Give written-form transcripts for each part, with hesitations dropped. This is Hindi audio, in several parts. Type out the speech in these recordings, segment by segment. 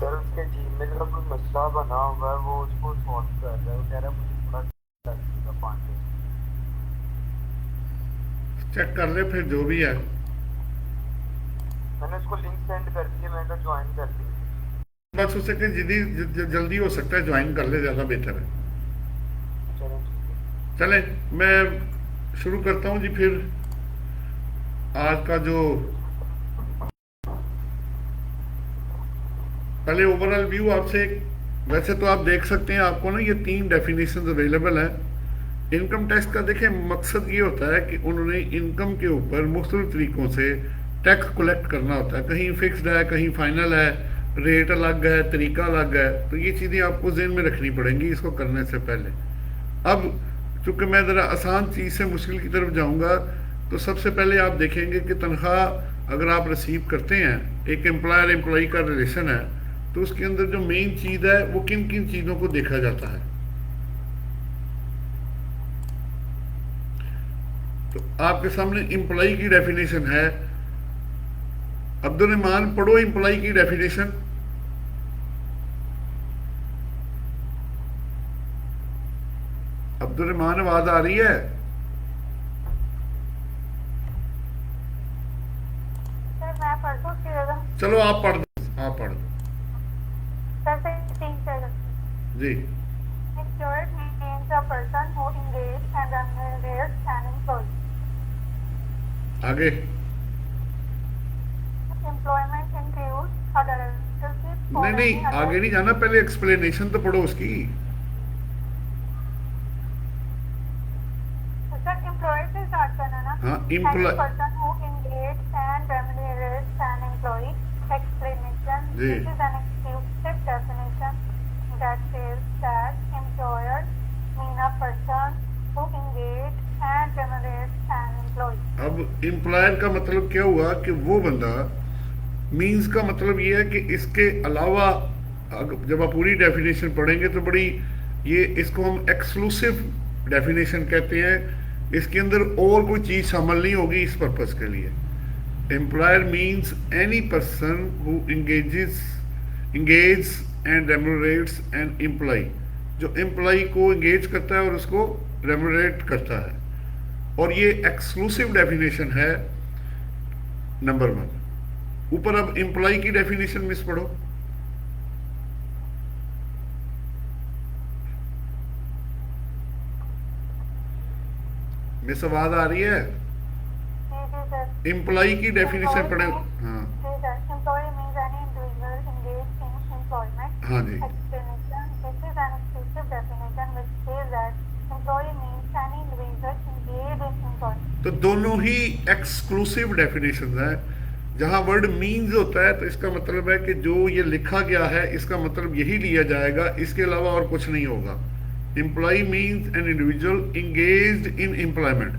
सर उसके जीमेल का कोई मसला बना होगा, वो उसको सॉल्व कर रहा है। वो कह रहा है मुझे थोड़ा लगेगा 5 दिन। चेक कर ले फिर जो भी है। मैंने उसको लिंक सेंड कर दी है, मैंने कहा ज्वाइन कर ली। बस उसे कि जल्दी हो सकता है ज्वाइन कर ले, ज़्यादा बेहतर है। चलें ठीक है। चले, मैं शुरू करता हूँ जी फिर आज का जो पहले ओवरऑल व्यू आपसे वैसे तो आप देख सकते हैं, आपको ना ये तीन डेफिनेशन अवेलेबल है इनकम टैक्स का। देखें, मकसद ये होता है कि उन्होंने इनकम के ऊपर मुख्तलिफ तरीक़ों से टैक्स कलेक्ट करना होता है। कहीं फिक्स्ड है, कहीं फाइनल है, रेट अलग है, तरीका अलग है। तो ये चीज़ें आपको जहन में रखनी पड़ेंगी इसको करने से पहले। अब चूंकि मैं ज़रा आसान चीज़ से मुश्किल की तरफ जाऊंगा, तो सबसे पहले आप देखेंगे कि तनख्वाह अगर आप रिसीव करते हैं, एक एम्प्लॉयर एम्प्लॉई का रिलेशन है, तो उसके अंदर जो मेन चीज़ है वो किन किन चीज़ों को देखा जाता है। तो आपके सामने एम्प्लॉई की डेफिनेशन है। अब्दुल रहमान पढ़ो एम्प्लॉई की डेफिनेशन। अब्दुल रहमान आवाज आ रही है? सर मैं पढ़ दूँ उसकी जगह? चलो आप पढ़ दो, आप पढ़ दो सर से तीन सेकंड। जी। Employed means a person who engaged and remunerates an employee. आगे। Employment includes a directorship or नहीं any नहीं, other. आगे नहीं जाना, पहले एक्सप्लेनेशन तो पढ़ो उसकी। सर employed से स्टार्ट करना ना? हाँ, Any employer person who engaged and remunerates an employee. Explanation. जी। This is an exclusive definition that says that employer mean a person who engage and remunerates an employee. अब एम्प्लॉयर का मतलब क्या हुआ कि वो बंदा, मीन्स का मतलब ये है कि इसके अलावा जब आप पूरी डेफिनेशन पढ़ेंगे तो बड़ी, ये इसको हम एक्सक्लूसिव डेफिनेशन कहते हैं। इसके अंदर और कोई चीज़ शामिल नहीं होगी इस पर्पस के लिए। Employer means any person who engage and remunerates an employ, जो एम्प्लॉय को इंगेज करता है और उसको रेमुनरेट करता है। और ये एक्सक्लूसिव डेफिनेशन है नंबर 1। ऊपर अब एम्प्लॉय की डेफिनेशन मिस पढ़ो। मिस आवाज आ रही है? जी जी सर। एम्प्लॉय की डेफिनेशन पढ़े। हाँ जी sir. Employee means any individual engaged in employment. हाँ जी। Explanation. This is an exclusive definition which says that employee means any individual engaged in employment. तो दोनों ही एक्सक्लूसिव डेफिनेशन है। जहां वर्ड मीन्स होता है तो इसका मतलब है कि जो ये लिखा गया है इसका मतलब यही लिया जाएगा, इसके अलावा और कुछ नहीं होगा। Employee means an individual engaged in employment,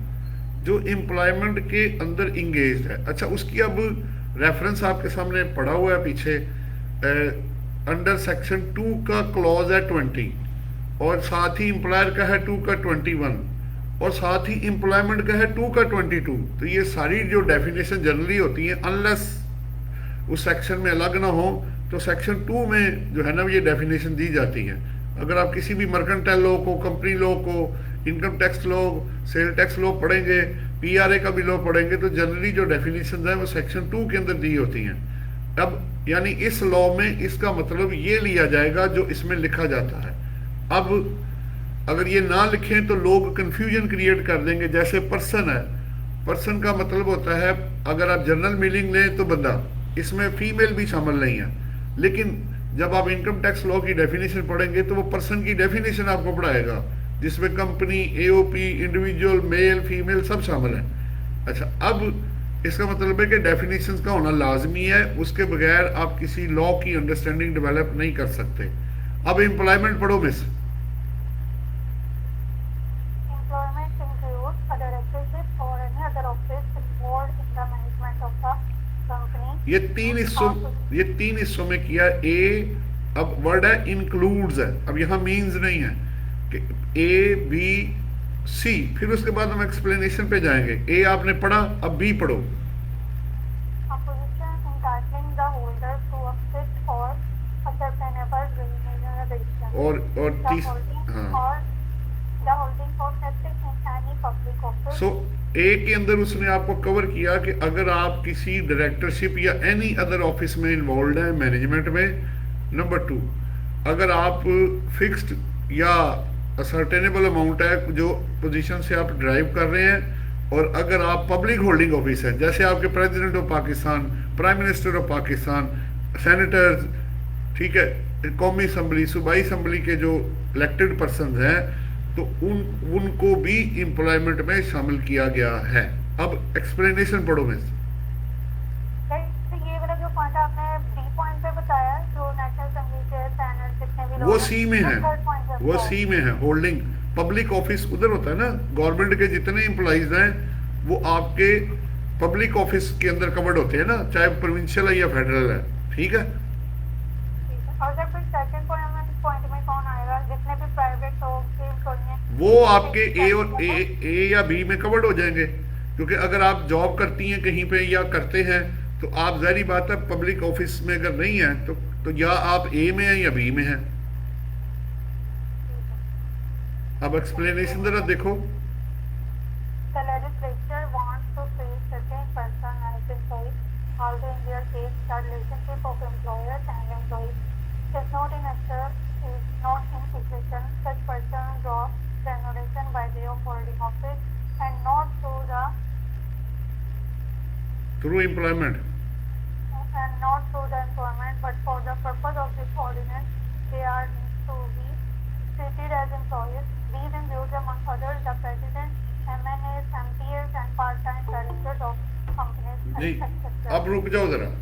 जो एम्प्लॉयमेंट के अंदर इंगेज्ड है। अच्छा, उसकी अब रेफरेंस आपके सामने पड़ा हुआ है पीछे। अंडर सेक्शन 2 का क्लॉज है 20, और साथ ही एम्प्लॉयर का है 2 का 21, और साथ ही एम्प्लॉयमेंट का है 2 का 22। तो ये सारी जो डेफिनेशन जनरली होती है, अनलेस उस सेक्शन में अलग ना हो, तो सेक्शन 2 में जो है ना ये डेफिनेशन दी जाती है। अगर आप किसी भी मर्केंटाइल लॉ को, कंपनी लॉ को, income tax law, sale tax law पढ़ेंगे, पीआरए का भी लॉ पढ़ेंगे, तो जनरली जो डेफिनेशन है वो सेक्शन 2 के अंदर दी होती हैं। अब यानी इस लॉ में इसका मतलब ये लिया जाएगा जो इसमें लिखा जाता है। अब अगर ये ना लिखें तो लोग कंफ्यूजन क्रिएट कर देंगे। जैसे पर्सन है, पर्सन का मतलब होता है, अगर आप जनरल मीनिंग लें तो बंदा, इसमें फीमेल भी शामिल नहीं है। लेकिन जब आप इनकम टैक्स लॉ की डेफिनेशन पढ़ेंगे तो वो पर्सन की डेफिनेशन आपको पढ़ाएगा, जिसमें company, AOP, individual, male, female सब शामिल है। अच्छा, अब इसका मतलब है कि डेफिनेशंस का होना लाजमी है, उसके बगैर आप किसी लॉ की अंडरस्टैंडिंग डेवलप नहीं कर सकते। अब एम्प्लॉयमेंट पढ़ो miss. Employment includes a directorship or any other office involved in the management of the company. ये तीन हिस्सों में किया। ए, अब वर्ड है इंक्लूड्स है, अब यहाँ मीन्स नहीं है कि ए बी सी, फिर उसके बाद हम एक्सप्लेनेशन पे जाएंगे। ए आपने पढ़ा, अब बी पढ़ो। A position entitling the holder to a fixed or a और the holding हाँ, or the holding of assets in any public office. सो ए के अंदर उसने आपको कवर किया कि अगर आप किसी डायरेक्टरशिप या एनी अदर ऑफिस में इन्वॉल्व हैं मैनेजमेंट में। नंबर 2, अगर आप फिक्स्ड या असर्टेनेबल अमाउंट है जो पोजीशन से आप ड्राइव कर रहे हैं, और अगर आप पब्लिक होल्डिंग ऑफिस है, जैसे आपके president of Pakistan, prime minister of Pakistan, senators, ठीक है, कौमी असम्बली, सूबाई असम्बली के जो इलेक्टेड पर्सन हैं, तो उनको भी एम्प्लॉयमेंट में शामिल किया गया है। अब एक्सप्लेनेशन पढ़ो मिस। तो ये वाला जो पॉइंट आपने बी पॉइंट पे बताया, जो नेशनल असेंबली के सेनेट जितने भी लोग वो हैं, सी में है, third point पे वो बताया। सी में है। होल्डिंग पब्लिक ऑफिस उधर होता है ना, गवर्नमेंट के जितने एम्प्लॉइज हैं वो आपके पब्लिक ऑफिस के अंदर कवर्ड होते हैं ना, चाहे प्रोविंशियल है या फेडरल है, ठीक है। और जब फिर सेकंड पॉइंट में कौन आएगा, जितने भी प्राइवेट हो के एम्प्लॉय हैं, वो आपके ए और ए या बी में कवर्ड हो जाएंगे, क्योंकि अगर आप जॉब करती हैं कहीं पे या करते हैं तो आप ज़ाहिर बात है पब्लिक ऑफिस में अगर नहीं है तो या आप ए में हैं या बी में हैं। अब एक्सप्लेनेशन जरा देखो। The legislature wants to treat certain person as employees, although in their case the relationship of employers and employees is not in equation. Such person draws remuneration by way of holding office and not through employment employment, but for the purpose of this ordinance, they are to be treated as employees. These include among others the president, MNAs, MPs and part-time directors of companies, जी, etc. अब रुक जाओ जरा।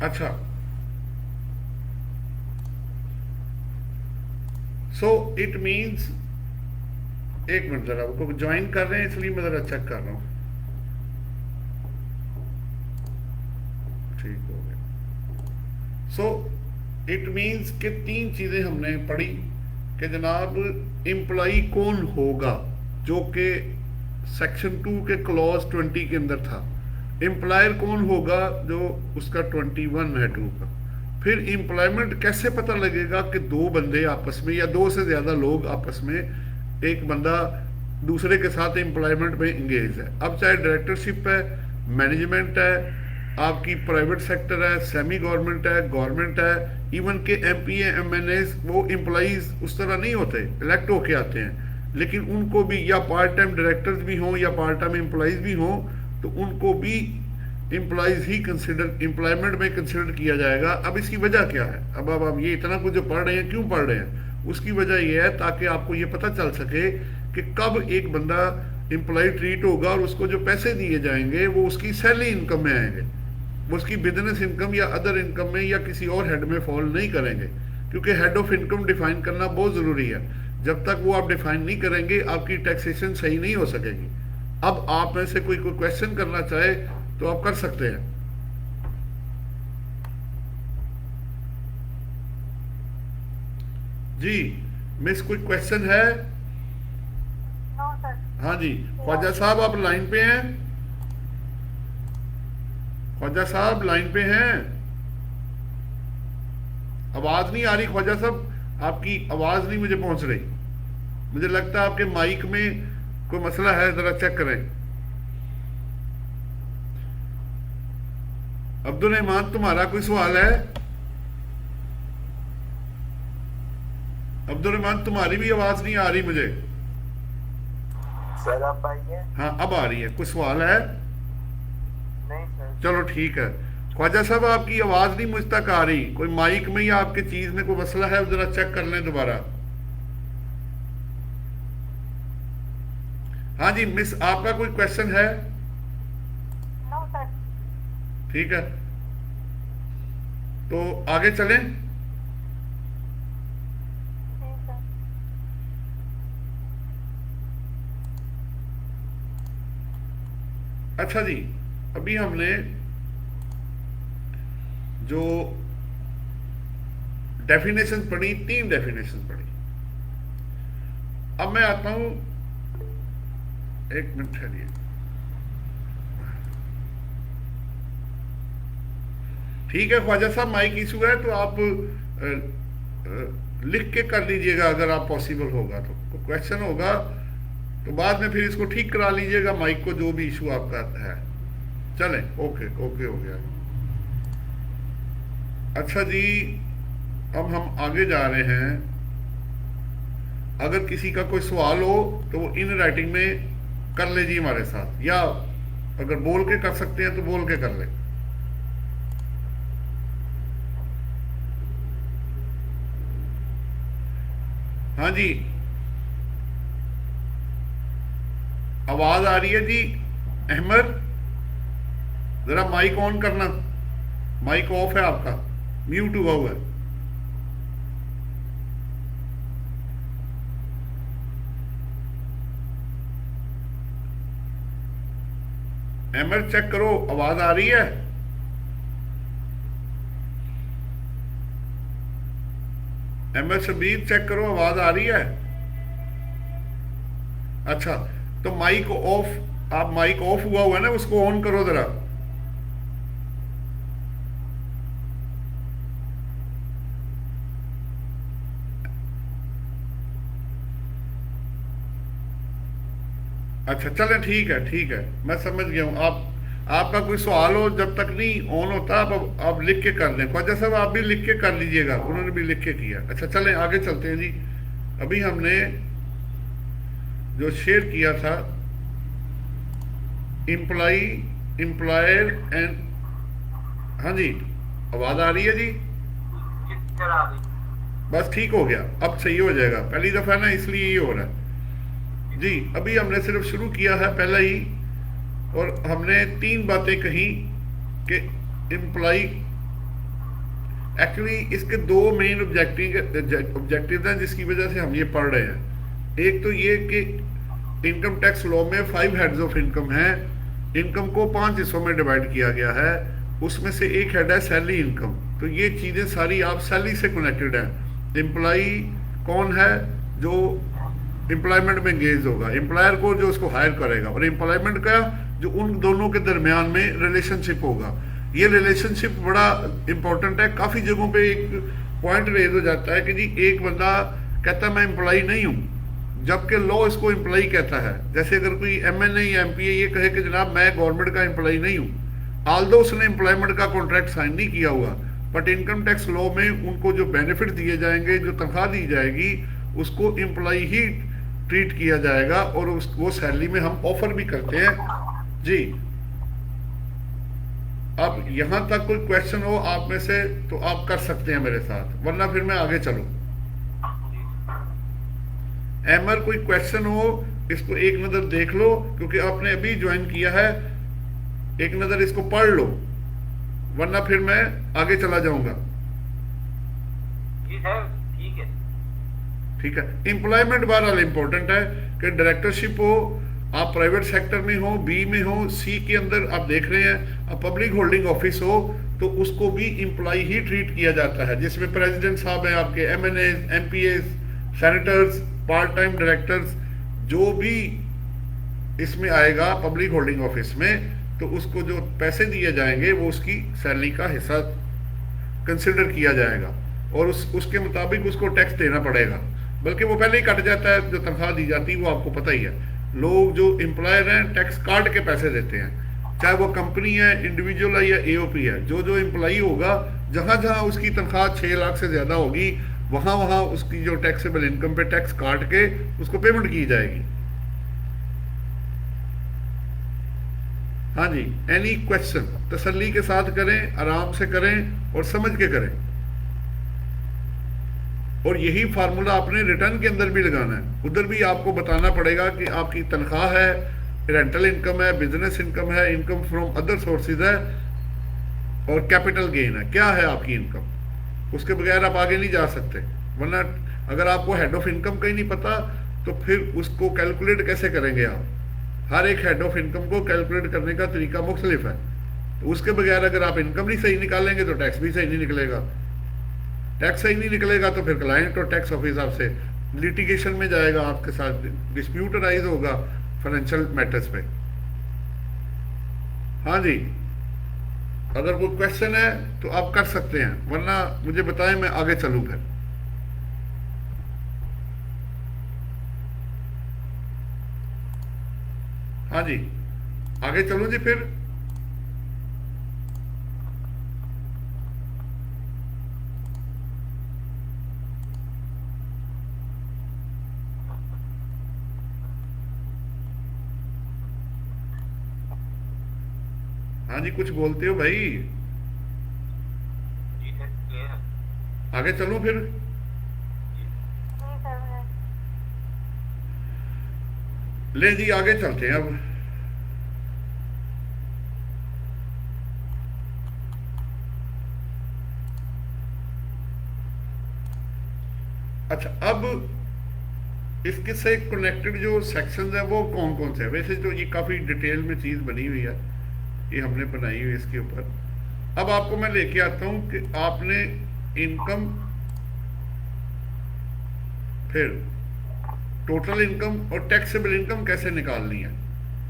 अच्छा, सो इट मीन्स, एक मिनट जरा, वो ज्वाइन कर रहे हैं इसलिए मैं जरा चेक कर रहा हूँ। ठीक हो गया। सो इट मीन्स कि 3 चीजें हमने पढ़ी कि जनाब एम्प्लॉई कौन होगा, जो कि सेक्शन 2 के क्लॉज 20 के अंदर था। एम्प्लॉयर कौन होगा, जो उसका 21 है 2 का। फिर एम्प्लॉयमेंट कैसे पता लगेगा कि 2 बंदे आपस में या 2 से ज़्यादा लोग आपस में, एक बंदा दूसरे के साथ एम्प्लॉयमेंट में इंगेज है। अब चाहे डायरेक्टरशिप है, मैनेजमेंट है, आपकी प्राइवेट सेक्टर है, सेमी गवर्नमेंट है, गवर्नमेंट है, इवन के MP MNA, वो एम्प्लॉइज उस तरह नहीं होते, इलेक्ट होके आते हैं, लेकिन उनको भी या पार्ट टाइम डायरेक्टर्स भी हों या पार्ट टाइम एम्प्लॉइज भी हों, तो उनको भी एम्प्लॉइज ही कंसिडर, एम्प्लॉयमेंट में कंसिडर किया जाएगा। अब इसकी वजह क्या है, अब आप ये इतना कुछ जो पढ़ रहे हैं क्यों पढ़ रहे हैं, उसकी वजह ये है ताकि आपको ये पता चल सके कि कब एक बंदा एम्प्लॉय ट्रीट होगा और उसको जो पैसे दिए जाएंगे वो उसकी सैलरी इनकम में आएंगे, वो उसकी बिजनेस इनकम या अदर इनकम में या किसी और हेड में फॉल नहीं करेंगे, क्योंकि हेड ऑफ इनकम डिफाइन करना बहुत ज़रूरी है। जब तक वो आप डिफाइन नहीं करेंगे आपकी टैक्सेशन सही नहीं हो सकेगी। अब आप में से कोई क्वेश्चन करना चाहे तो आप कर सकते हैं। जी मिस, कोई क्वेश्चन है? No, sir. हाँ जी, ख्वाजा साहब आप लाइन पे हैं? ख्वाजा साहब लाइन पे हैं? आवाज नहीं आ रही ख्वाजा साहब, आपकी आवाज नहीं मुझे पहुंच रही। मुझे लगता है आपके माइक में कोई मसला है, जरा चेक करें। अब्दुल रहमान, तुम्हारा कोई सवाल है? अब्दुल रहमान, तुम्हारी भी आवाज नहीं आ रही मुझे। सर आप आइए। हाँ अब आ रही है, कोई सवाल है? नहीं सर। चलो ठीक है। ख्वाजा साहब आपकी आवाज नहीं मुझ तक आ रही, कोई माइक में या आपकी चीज में कोई मसला है, जरा चेक कर लें दोबारा। हाँ जी मिस, आपका कोई क्वेश्चन है? No, sir. ठीक है, तो आगे चलें। ठीक है। अच्छा जी, अभी हमने जो डेफिनेशन पढ़ी, 3 डेफिनेशन पढ़ी। अब मैं आता हूं, एक मिनट ठहरिए। ठीक है ख्वाजा साहब, माइक इशू है तो आप लिख के कर लीजिएगा अगर आप पॉसिबल होगा तो क्वेश्चन होगा तो बाद में फिर इसको ठीक करा लीजिएगा माइक को, जो भी इशू आपका है। चलें, ओके ओके हो गया। अच्छा जी, अब हम आगे जा रहे हैं। अगर किसी का कोई सवाल हो तो वो इन राइटिंग में कर ले जी हमारे साथ, या अगर बोल के कर सकते हैं तो बोल के कर ले। हाँ जी, आवाज आ रही है जी। अहमद, जरा माइक ऑन करना, माइक ऑफ है आपका, म्यूट हुआ हुआ है। अहमद चेक करो, आवाज आ रही है? अहमद शबीर चेक करो, आवाज आ रही है? अच्छा, तो माइक ऑफ, आप माइक ऑफ हुआ हुआ है ना, उसको ऑन करो जरा। अच्छा चले, ठीक है ठीक है, मैं समझ गया हूं। आपका कोई सवाल हो, जब तक नहीं ऑन होता आप लिख के कर लें। ख्वाजा साहब आप भी लिख के कर लीजिएगा, उन्होंने भी लिख के किया। अच्छा चलें आगे चलते हैं जी। अभी हमने जो शेयर किया था, एम्प्लॉई, एम्प्लॉयर एंड, हाँ जी आवाज आ रही है जी? बस ठीक हो गया, अब सही हो जाएगा। पहली दफा ना इसलिए ये हो रहा है जी। अभी हमने सिर्फ शुरू किया है पहले ही, और हमने 3 बातें कही कि एम्प्लॉई, एक्चुअली इसके 2 मेन ऑब्जेक्टिव हैं जिसकी वजह से हम ये पढ़ रहे हैं। एक तो ये कि इनकम टैक्स लॉ में 5 हेड्स ऑफ इनकम है। इनकम को 5 हिस्सों में डिवाइड किया गया है, उसमें से एक हेड है सैलरी इनकम। तो ये चीज़ें सारी आप सैलरी से कनेक्टेड हैं। एम्प्लॉई कौन है? जो एम्प्लॉयमेंट में एंगेज होगा, एम्प्लॉयर को जो उसको हायर करेगा, और एम्प्लॉयमेंट का जो उन दोनों के दरमियान में रिलेशनशिप होगा। ये रिलेशनशिप बड़ा इंपॉर्टेंट है। काफ़ी जगहों पे एक पॉइंट रेज हो जाता है कि जी एक बंदा कहता है मैं एम्प्लॉय नहीं हूँ, जबकि लॉ इसको एम्प्लॉय कहता है। जैसे अगर कोई MNA या MPA ये कहे कि जनाब मैं गवर्नमेंट का एम्प्लॉय नहीं हूँ, आल्दो उसने एम्प्लॉयमेंट का कॉन्ट्रैक्ट साइन नहीं किया हुआ, बट इनकम टैक्स लॉ में उनको जो बेनिफिट दिए जाएंगे, जो तनख्वाह दी जाएगी, उसको एम्प्लॉय ही ट्रीट किया जाएगा, और वो सैलरी में हम ऑफर भी करते हैं जी। अब यहां तक कोई क्वेश्चन हो आप में से तो आप कर सकते हैं मेरे साथ, वरना फिर मैं आगे चलूं। एमर कोई क्वेश्चन हो, इसको एक नजर देख लो, क्योंकि आपने अभी ज्वाइन किया है, एक नजर इसको पढ़ लो, वरना फिर मैं आगे चला जाऊंगा। ठीक है, एम्प्लॉयमेंट बहरहाल इंपॉर्टेंट है कि डायरेक्टरशिप हो, आप प्राइवेट सेक्टर में हो, बी में हो, सी के अंदर आप देख रहे हैं, अब पब्लिक होल्डिंग ऑफिस हो तो उसको भी एम्प्लॉय ही ट्रीट किया जाता है, जिसमें प्रेसिडेंट साहब हैं आपके, MNA, MPA, senators, part time directors, जो भी इसमें आएगा पब्लिक होल्डिंग ऑफिस में, तो उसको जो पैसे दिए जाएंगे वो उसकी सैलरी का हिस्सा कंसिडर किया जाएगा, और उसके मुताबिक उसको टैक्स देना पड़ेगा। बल्कि वो पहले ही कट जाता है, जो तनख्वाह दी जाती है वो आपको पता ही है। लोग जो एम्प्लॉयर हैं टैक्स काट के पैसे देते हैं, चाहे वो कंपनी है, इंडिविजुअल है या AOP है। जो एम्प्लॉई होगा, जहां जहां उसकी तनख्वाह 6 लाख से ज्यादा होगी, वहां वहां उसकी जो टैक्सेबल इनकम पे टैक्स काट के उसको पेमेंट की जाएगी। हाँ जी, एनी क्वेश्चन तसल्ली के साथ करें, आराम से करें और समझ के करें, और यही फार्मूला आपने रिटर्न के अंदर भी लगाना है। उधर भी आपको बताना पड़ेगा कि आपकी तनख्वाह है, रेंटल इनकम है, बिजनेस इनकम है, इनकम फ्रॉम अदर सोर्सेज है, और कैपिटल गेन है। क्या है आपकी इनकम? उसके बगैर आप आगे नहीं जा सकते, वरना अगर आपको हेड ऑफ इनकम का ही नहीं पता तो फिर उसको कैलकुलेट कैसे करेंगे आप? हर एक हेड ऑफ इनकम को कैलकुलेट करने का तरीका मुख्तलिफ है। तो उसके बगैर अगर आप इनकम नहीं सही निकालेंगे तो टैक्स भी सही नहीं निकलेगा। टैक्स सही नहीं निकलेगा तो फिर क्लाइंट और टैक्स ऑफिस आपसे लिटिगेशन में जाएगा, आपके साथ डिस्प्यूट अराइज होगा फाइनेंशियल मैटर्स पे। हाँ जी, अगर कोई क्वेश्चन है तो आप कर सकते हैं, वरना मुझे बताएं, मैं आगे चलूँ फिर। हाँ जी, आगे चलूँ जी फिर। हाँ जी, कुछ बोलते हो भाई? जी सर क्लियर। आगे चलूं फिर? जी सर। ले जी, आगे चलते हैं अब। अच्छा, अब इसके से कनेक्टेड जो सेक्शंस हैं वो कौन कौन से हैं? वैसे तो ये काफ़ी डिटेल में चीज़ बनी हुई है, ये हमने बनाई हुई है इसके ऊपर। अब आपको मैं लेके आता हूं कि आपने इनकम, फिर टोटल इनकम और टैक्सेबल इनकम कैसे निकालनी है।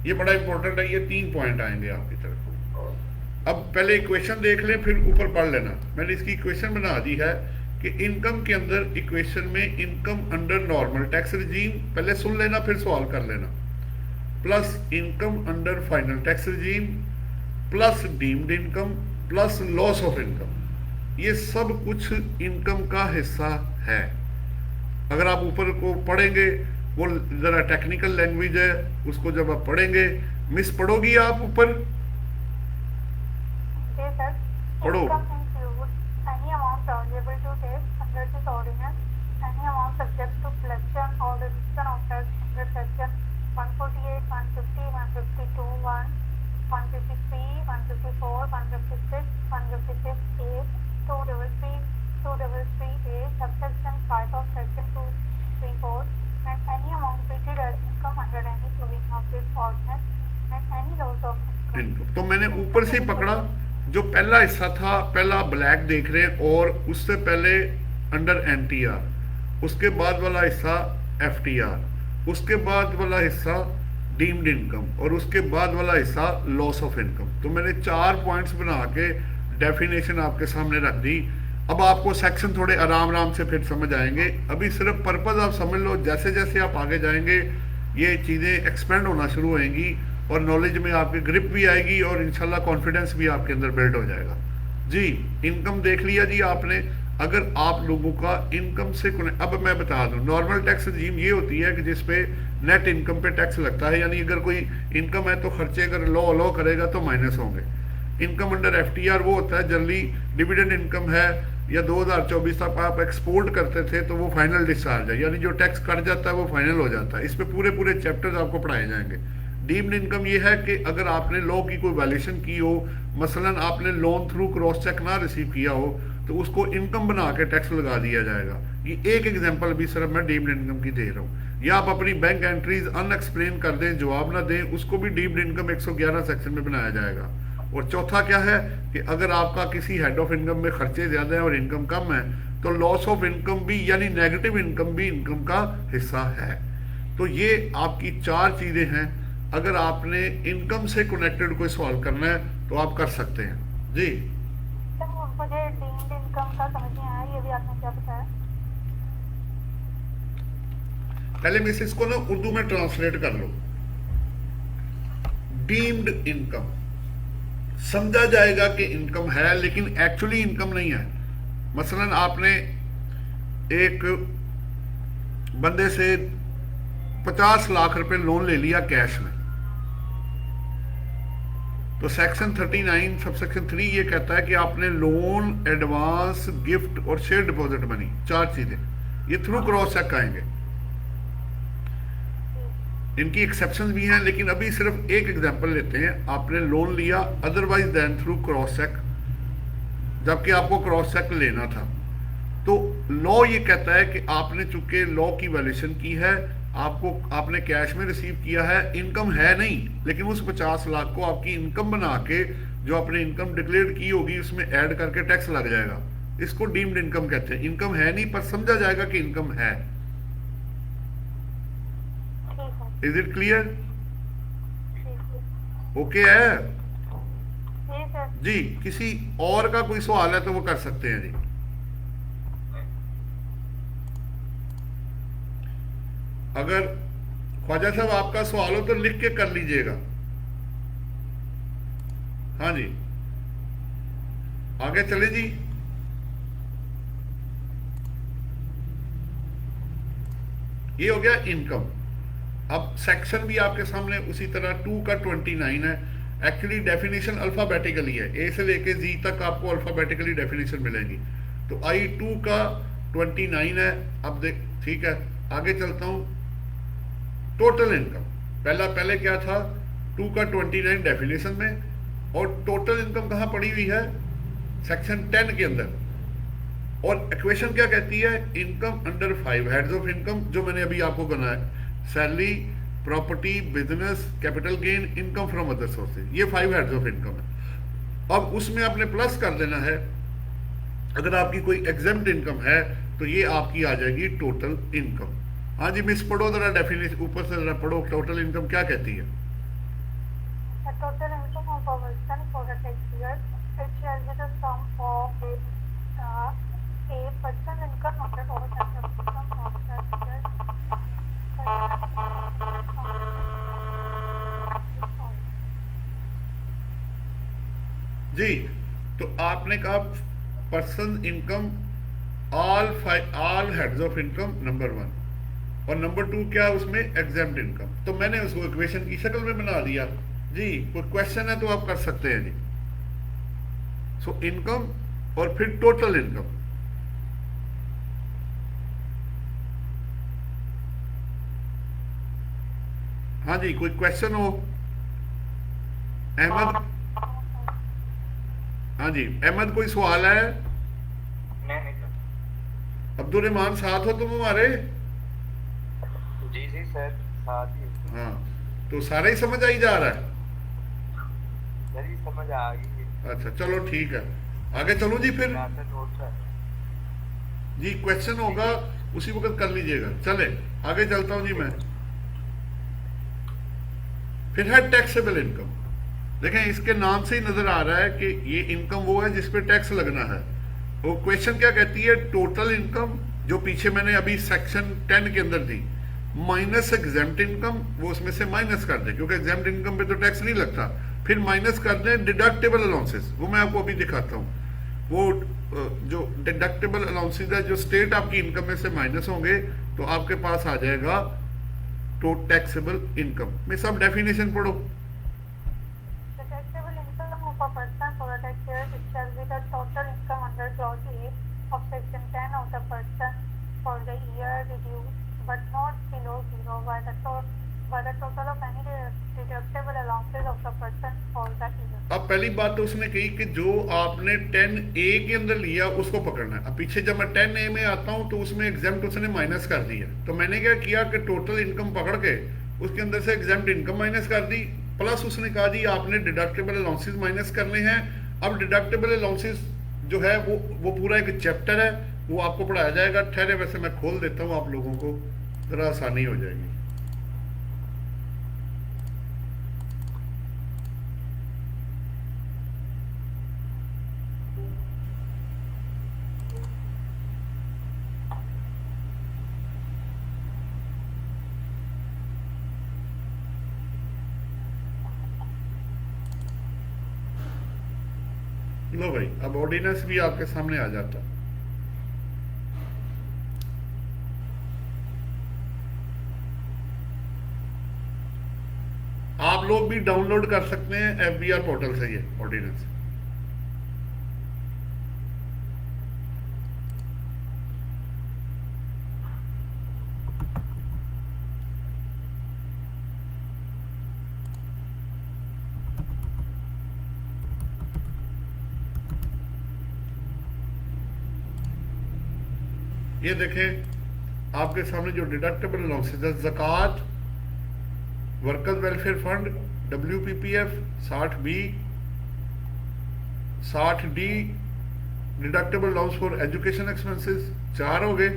ये बड़ा इंपॉर्टेंट है, ये 3 पॉइंट आएंगे आपकी तरफ। अब पहले इक्वेशन देख लें, फिर ऊपर पढ़ लेना। मैंने इसकी इक्वेशन बना दी है कि इनकम के अंदर इक्वेशन में income under normal tax regime, पहले सुन लेना फिर सॉल्व कर लेना, plus income under final tax regime, plus deemed income, plus loss of income. ये सब कुछ इनकम का हिस्सा है। अगर आप ऊपर को पढ़ेंगे, वो जरा टेक्निकल लैंग्वेज है, उसको जब आप पढ़ेंगे, मिस पढ़ोगी आप ऊपर? जी सर। पढ़ो। Income includes any amount chargeable to tax under this ordinance, any amount subject to collection or reduction of tax under section 148, 150, 152, 153, 154, 156, 156A, 233, 233A, subsection 5 of section 234, and any amount treated as income under any provision of this ordinance, and any loss of income. Income तो मैंने ऊपर से ही पकड़ा। जो पहला हिस्सा था, पहला ब्लैक देख रहे हैं, और उससे पहले अंडर एनटीआर, उसके बाद वाला हिस्सा एफटीआर, उसके बाद वाला हिस्सा डीम्ड इनकम, और उसके बाद वाला हिस्सा लॉस ऑफ इनकम। तो मैंने 4 पॉइंट्स बना के डेफिनेशन आपके सामने रख दी। अब आपको सेक्शन थोड़े आराम आराम से फिर समझ आएंगे। अभी सिर्फ पर्पज आप समझ लो, जैसे जैसे आप आगे जाएंगे ये चीज़ें एक्सपेंड होना शुरू होएंगी और नॉलेज में आपकी ग्रिप भी आएगी और इंशाल्लाह कॉन्फिडेंस भी आपके अंदर बिल्ड हो जाएगा। जी, इनकम देख लिया जी आपने। अगर आप लोगों का इनकम से अब मैं बता दूं, नॉर्मल टैक्स रजीम ये होती है कि जिसपे नेट इनकम पे टैक्स लगता है, यानी अगर कोई इनकम है तो खर्चे अगर लो करेगा तो माइनस होंगे। इनकम अंडर एफटीआर वो होता है, जनरली डिविडेंड इनकम है या 2024 तक आप एक्सपोर्ट करते थे तो वो फाइनल डिस्चार्ज है, यानी जो टैक्स कट जाता है वो फाइनल हो जाता है। इस पे पूरे चैप्टर्स आपको पढ़ाए जाएंगे। डीम्ड इनकम ये है कि अगर आपने लॉ की कोई वैल्यूएशन की हो, मसलन आपने लोन थ्रू क्रॉस चेक ना रिसीव किया हो, तो उसको इनकम बना के टैक्स लगा दिया जाएगा। ये एक एग्जांपल भी सिर्फ मैं डीम्ड इनकम की दे रहा हूँ। या आप अपनी बैंक एंट्रीज अनएक्सप्लेन कर दें, जवाब ना दें, उसको भी डीम्ड इनकम 111 सेक्शन में बनाया जाएगा। और चौथा क्या है कि अगर आपका किसी हेड ऑफ इनकम में खर्चे ज्यादा है और इनकम कम है तो लॉस ऑफ इनकम भी, यानी नेगेटिव इनकम भी इनकम का हिस्सा है। तो ये आपकी 4 चीजें हैं। अगर आपने इनकम से कनेक्टेड कोई सवाल करना है तो आप कर सकते हैं। जी सर, मुझे डीम्ड इनकम का समझ नहीं आया, ये भी आपने क्या बताया? पहले मिस इसको ना उर्दू में ट्रांसलेट कर लो। डीम्ड इनकम समझा जाएगा कि इनकम है, लेकिन एक्चुअली इनकम नहीं है। मसलन आपने एक बंदे से 50 लाख रुपए लोन ले लिया कैश में, तो सेक्शन 39 सबसेक्शन 3 ये कहता है कि आपने लोन, एडवांस, गिफ्ट और शेयर डिपॉजिट मनी, 4 चीजें ये थ्रू क्रॉस चेक आएंगे। इनकी एक्सेप्शंस भी हैं, लेकिन अभी सिर्फ एक एग्जांपल लेते हैं। आपने लोन लिया otherwise then through cross cheque, जबकि आपको क्रॉस चेक लेना था। तो लॉ ये कहता है कि आपने चूंकि लॉ की वैल्यूएशन की है आपको आपने कैश में रिसीव किया है, इनकम है नहीं, लेकिन उस 50 लाख को आपकी इनकम बना के जो आपने इनकम डिक्लेयर की होगी उसमें ऐड करके टैक्स लग जाएगा। इसको डीम्ड इनकम कहते हैं। इनकम है नहीं पर समझा जाएगा कि इनकम है। ठीक है। Is it clear? ठीक है। ओके है जी सर। जी। किसी और का कोई सवाल है तो वो कर सकते हैं जी। अगर ख्वाजा साहब आपका सवाल हो तो लिख के कर लीजिएगा। हाँ जी, आगे चले जी। ये हो गया इनकम। अब सेक्शन भी आपके सामने उसी तरह 2 का 29 है। एक्चुअली डेफिनेशन अल्फाबेटिकली है, ए से लेके जी तक आपको अल्फाबेटिकली डेफिनेशन मिलेंगी। तो I2 का 29 है। अब देख, ठीक है, आगे चलता हूं। टोटल इनकम पहले क्या था? 2 का 29 डेफिनेशन में, और टोटल इनकम कहां पड़ी हुई है? सेक्शन 10 के अंदर। और इक्वेशन क्या कहती है? Income under 5 heads of income, जो मैंने अभी आपको बनाया, salary, property, business, capital gain, income from other sources, ये 5 हेड्स ऑफ इनकम है। अब उसमें आपने प्लस कर देना है। अगर आपकी कोई एग्जेम्प्ट इनकम है तो ये आपकी आ जाएगी टोटल इनकम। हाँ जी मिस, पढ़ो जरा डेफिनेशन, ऊपर से जरा पढ़ो, टोटल इनकम क्या कहती है? The total income of a person for the tax year, it shall be the sum of a person's income after all tax income of that year. जी, तो आपने कहा person income all heads of income number 1, और नंबर 2 क्या उसमें एग्जेम्प्ट इनकम। तो मैंने उसको इक्वेशन की शक्ल में बना दिया जी। कोई क्वेश्चन है तो आप कर सकते हैं जी। सो इनकम और फिर टोटल इनकम। हाँ जी, कोई क्वेश्चन हो? अहमद, हाँ जी अहमद, कोई सवाल है? नहीं सर। अब्दुल रहमान साथ हो तुम हमारे? जी जी सर, साथ ही। हाँ, तो सारा ही समझ आई जा रहा है? जल्दी समझ आ गई। अच्छा चलो ठीक है, आगे चलो जी। फिर जी क्वेश्चन होगा उसी वक्त कर लीजिएगा। चले आगे चलता हूं जी मैं। फिर है टैक्सेबल इनकम। देखें इसके नाम से ही नजर आ रहा है कि ये इनकम वो है जिसपे टैक्स लगना है। वो क्वेश्चन क्या कहती है? टोटल इनकम, जो पीछे मैंने अभी सेक्शन 10 के अंदर दी, माइनस एग्जेम्प्ट इनकम, वो उसमें से माइनस कर दे क्योंकि एग्जेम्प्ट इनकम पे तो टैक्स नहीं लगता। फिर माइनस कर दें डिडक्टेबल अलाउंसेस, वो मैं आपको अभी दिखाता हूँ। वो जो डिडक्टेबल अलाउंसेस है, जो स्टेट आपकी इनकम में से माइनस होंगे, तो आपके पास आ जाएगा तो टैक्सेबल इनकम में। सब डेफिनेशन पढ़ो। The taxable income of a person for a tax year, it shall be the total income under clause A of section 10 of the person for the year reduced but not below zero by the total of any deductible allowances of the person for that year. अब पहली बात तो उसने कही कि जो आपने 10A के अंदर लिया उसको पकड़ना है। अब पीछे जब मैं 10A में आता हूं तो उसमें एग्जेम्प्ट उसने माइनस कर दिया। तो मैंने क्या किया कि टोटल इनकम पकड़ के उसके अंदर से एग्जेम्प्ट इनकम माइनस कर दी, प्लस उसने कहा जी आपने डिडक्टेबल अलाउंसेस माइनस करने हैं। अब डिडक्टेबल अलाउंसेस जो है वो पूरा एक चैप्टर है, वो आपको पढ़ाया जाएगा। ठहरे, वैसे मैं खोल देता हूँ, आप लोगों को जरा आसानी हो जाएगी। लो भाई, अब ऑर्डिनेंस भी आपके सामने आ जाता। आप लोग भी डाउनलोड कर सकते हैं FBR पोर्टल से ये ऑर्डिनेंस। ये देखें, आपके सामने जो डिडक्टेबल अलाउंसेस है, ज़कात, workers welfare fund, WPPF, 60B, 60D, deductible allowance for education expenses, 4 हो गए।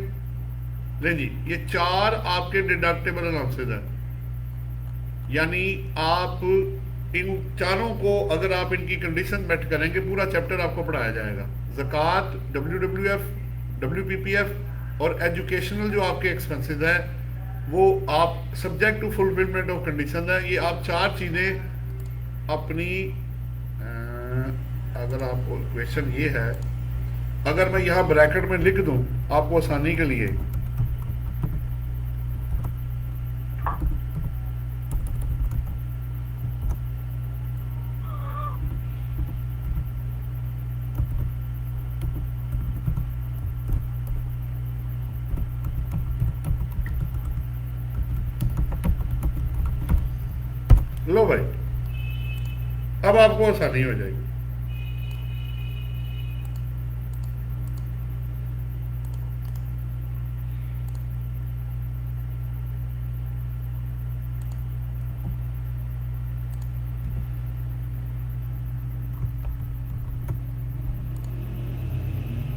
ले जी, ये 4 आपके डिडक्टेबल अलाउंसेस है। यानी आप इन चारों को अगर आप इनकी कंडीशन मेट करेंगे, पूरा चैप्टर आपको पढ़ाया जाएगा। ज़कात, WWF, WPPF और एजुकेशनल जो आपके एक्सपेंसेस है वो आप subject to fulfilment of condition है। ये आप 4 चीज़ें अपनी अगर आपको क्वेश्चन ये है, अगर मैं यहाँ ब्रैकेट में लिख दूं आपको आसानी के लिए, लो भाई, अब आपको आसानी हो जाएगी।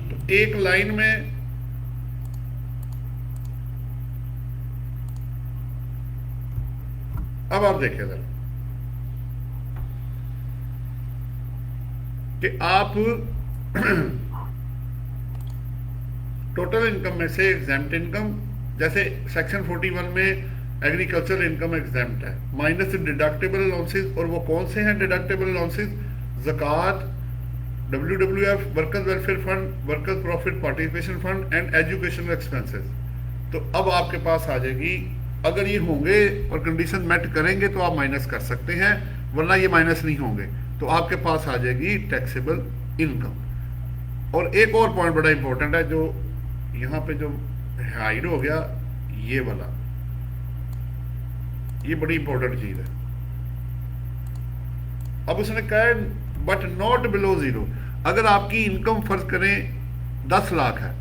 तो एक लाइन में अब आप देखिए जरा कि आप टोटल इनकम में से एग्जाम्प्ट इनकम, जैसे सेक्शन 41 में एग्रीकल्चरल इनकम एग्जाम्प्ट है, माइनस डिडक्टेबल अलाउंसेस, और वो कौन से हैं डिडक्टेबल अलाउंसेस? ज़कात, WWF, workers welfare fund, workers profit participation fund and educational expenses. तो अब आपके पास आ जाएगी, अगर ये होंगे और कंडीशन मेट करेंगे तो आप माइनस कर सकते हैं, वरना ये माइनस नहीं होंगे। तो आपके पास आ जाएगी टैक्सेबल इनकम। और एक और पॉइंट बड़ा इंपॉर्टेंट है, जो यहाँ पे जो हाइड हो गया ये वाला, ये बड़ी इंपॉर्टेंट चीज है। अब उसने कहा है बट नॉट बिलो 0। अगर आपकी इनकम फर्ज करें 10 लाख है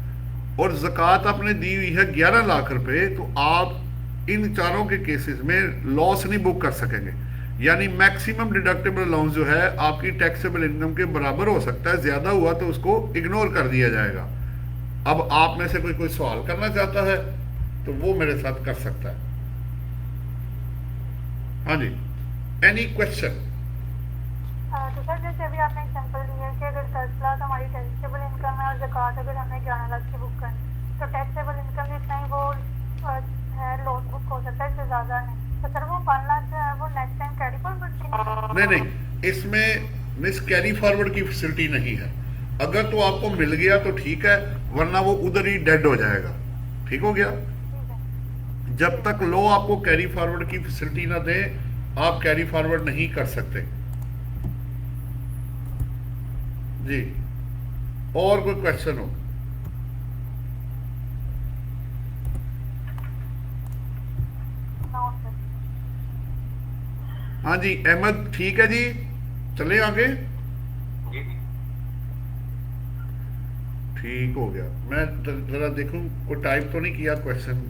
और ज़कात आपने दी हुई है 11 लाख रुपए, तो आप इन चारों के केसेस में लॉस नहीं बुक कर सकेंगे। यानी मैक्सिमम डिडक्टेबल अलाउंस जो है आपकी टैक्सेबल इनकम के बराबर हो सकता है, ज्यादा हुआ तो उसको इग्नोर कर दिया जाएगा। अब आप में से कोई सवाल करना चाहता है तो वो मेरे साथ कर सकता है। हाँ जी, एनी क्वेश्चन? तो सर जैसे अभी आपने एग्जांपल दिया कि अगर 10 लाख हमारी टैक्सेबल इनकम है और ज़कात अगर हमें 11 लाख की बुक करनी, तो टैक्सेबल इनकम जितना ही वो है लॉस बुक हो सकता है, इससे ज़्यादा नहीं। तो सर वो 1 लाख जो है वो नेक्स्ट टाइम कैरी फॉरवर्ड नहीं, इसमें मिस कैरी फॉरवर्ड की फैसिलिटी नहीं है। अगर तो आपको मिल गया तो ठीक है, वरना वो उधर ही डेड हो जाएगा। ठीक हो गया? जब तक लो आपको कैरी फॉरवर्ड की फैसिलिटी ना दे, आप कैरी फॉरवर्ड नहीं कर सकते जी। और कोई क्वेश्चन हो? हाँ जी अहमद, ठीक है जी, चले आगे। ठीक हो गया। मैं जरा देखूं कोई टाइप तो नहीं किया क्वेश्चन।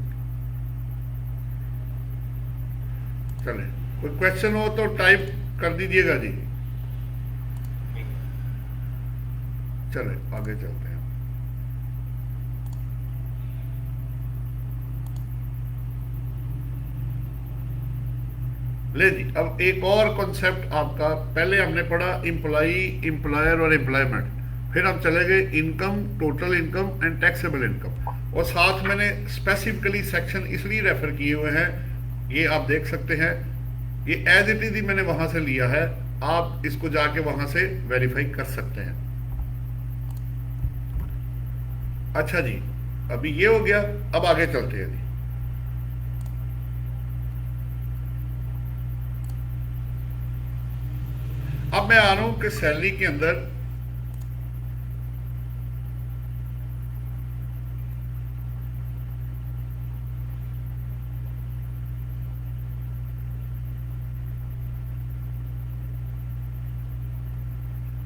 चले, कोई क्वेश्चन हो तो टाइप कर दीजिएगा जी। चले आगे चलते हैं। ले जी, अब एक और कॉन्सेप्ट आपका, पहले हमने पढ़ा एम्प्लॉई, एम्प्लॉयर और एम्प्लॉयमेंट, फिर हम चले गए income, total income and taxable income, और साथ मैंने स्पेसिफिकली सेक्शन इसलिए रेफर किए हुए हैं, ये आप देख सकते हैं, ये एज इट इज ही मैंने वहां से लिया है, आप इसको जाके वहां से वेरीफाई कर सकते हैं। अच्छा जी, अभी ये हो गया, अब आगे चलते हैं जी। अब मैं आ रहा हूं कि सैलरी के अंदर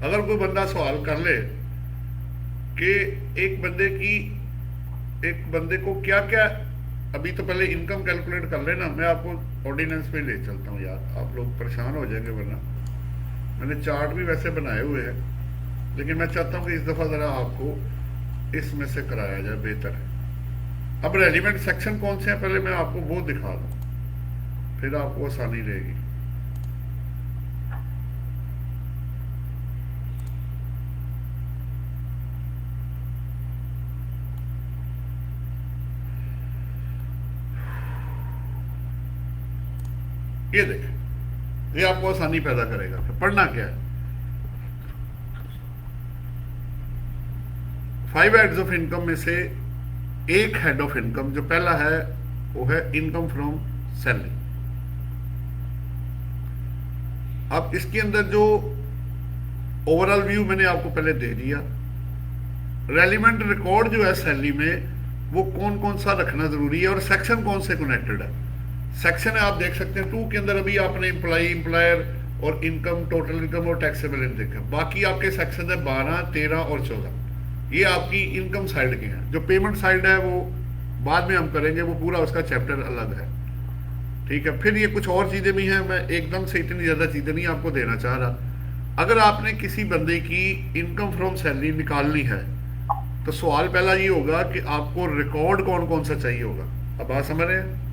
अगर कोई बंदा सवाल कर ले कि एक बंदे को क्या क्या अभी तो पहले इनकम कैलकुलेट कर लेना, मैं आपको ऑर्डिनेंस पे ले चलता हूँ यार, आप लोग परेशान हो जाएंगे वरना। मैंने चार्ट भी वैसे बनाए हुए हैं, लेकिन मैं चाहता हूँ कि इस दफ़ा ज़रा आपको इसमें से कराया जाए, बेहतर है। अब रेलिवेंट सेक्शन कौन से हैं पहले मैं आपको वो दिखा दूँ, फिर आपको आसानी रहेगी। ये देखें, ये आपको आसानी पैदा करेगा। फिर पढ़ना क्या है, 5 हेड्स ऑफ इनकम में से एक हेड ऑफ इनकम जो पहला है वो है इनकम फ्रॉम सैलरी। अब इसके अंदर जो ओवरऑल व्यू मैंने आपको पहले दे दिया, रेलिवेंट रिकॉर्ड जो है सैलरी में वो कौन कौन सा रखना जरूरी है और सेक्शन कौन से कनेक्टेड है। सेक्शन है आप देख सकते हैं 2 के अंदर अभी आपने एम्प्लॉय, एम्प्लॉयर और इनकम, टोटल इनकम और टैक्सेबल इनकम देखा। बाकी आपके सेक्शन है 12, 13 और 14, ये आपकी इनकम साइड के हैं। जो पेमेंट साइड है वो बाद में हम करेंगे, वो पूरा उसका चैप्टर अलग है, ठीक है। फिर ये कुछ और चीजें भी हैं, मैं एकदम से इतनी ज्यादा चीजें नहीं आपको देना चाह रहा। अगर आपने किसी बंदे की इनकम फ्रॉम सैलरी निकालनी है तो सवाल पहला ये होगा कि आपको रिकॉर्ड कौन कौन सा चाहिए होगा। अब बात समझ रहे हैं,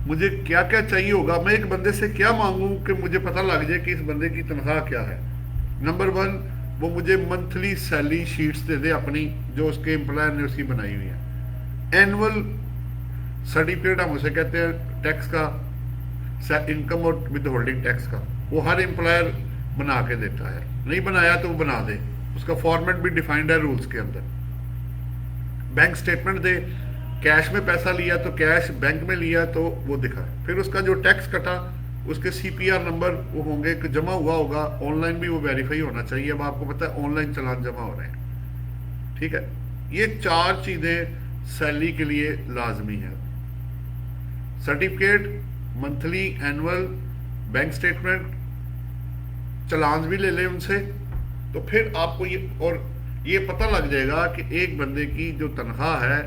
मुझे क्या क्या चाहिए होगा, मैं एक बंदे से क्या मांगूं कि मुझे पता लग जाए कि इस बंदे की तनख्वाह क्या है। नंबर 1, वो मुझे मंथली सैलरी शीट्स दे दे अपनी, जो उसके एम्प्लॉयर ने उसकी बनाई हुई है। एनुअल सर्टिफिकेट हम उसे कहते हैं टैक्स का, इनकम और विद होल्डिंग टैक्स का, वो हर एम्प्लॉयर बना के देता है। नहीं बनाया तो वो बना दे, उसका फॉर्मेट भी डिफाइंड है रूल्स के अंदर। बैंक स्टेटमेंट दे, कैश में पैसा लिया तो कैश, बैंक में लिया तो वो दिखाए। फिर उसका जो टैक्स कटा उसके CPR नंबर वो होंगे कि जमा हुआ होगा, ऑनलाइन भी वो वेरीफाई होना चाहिए। अब आपको पता है ऑनलाइन चालान जमा हो रहे हैं, ठीक है। ये 4 चीजें सैलरी के लिए लाजमी है। Certificate, monthly, annual, bank statement, चालान भी ले लें उनसे, तो फिर आपको ये पता लग जाएगा कि एक बंदे की जो तनख्वाह है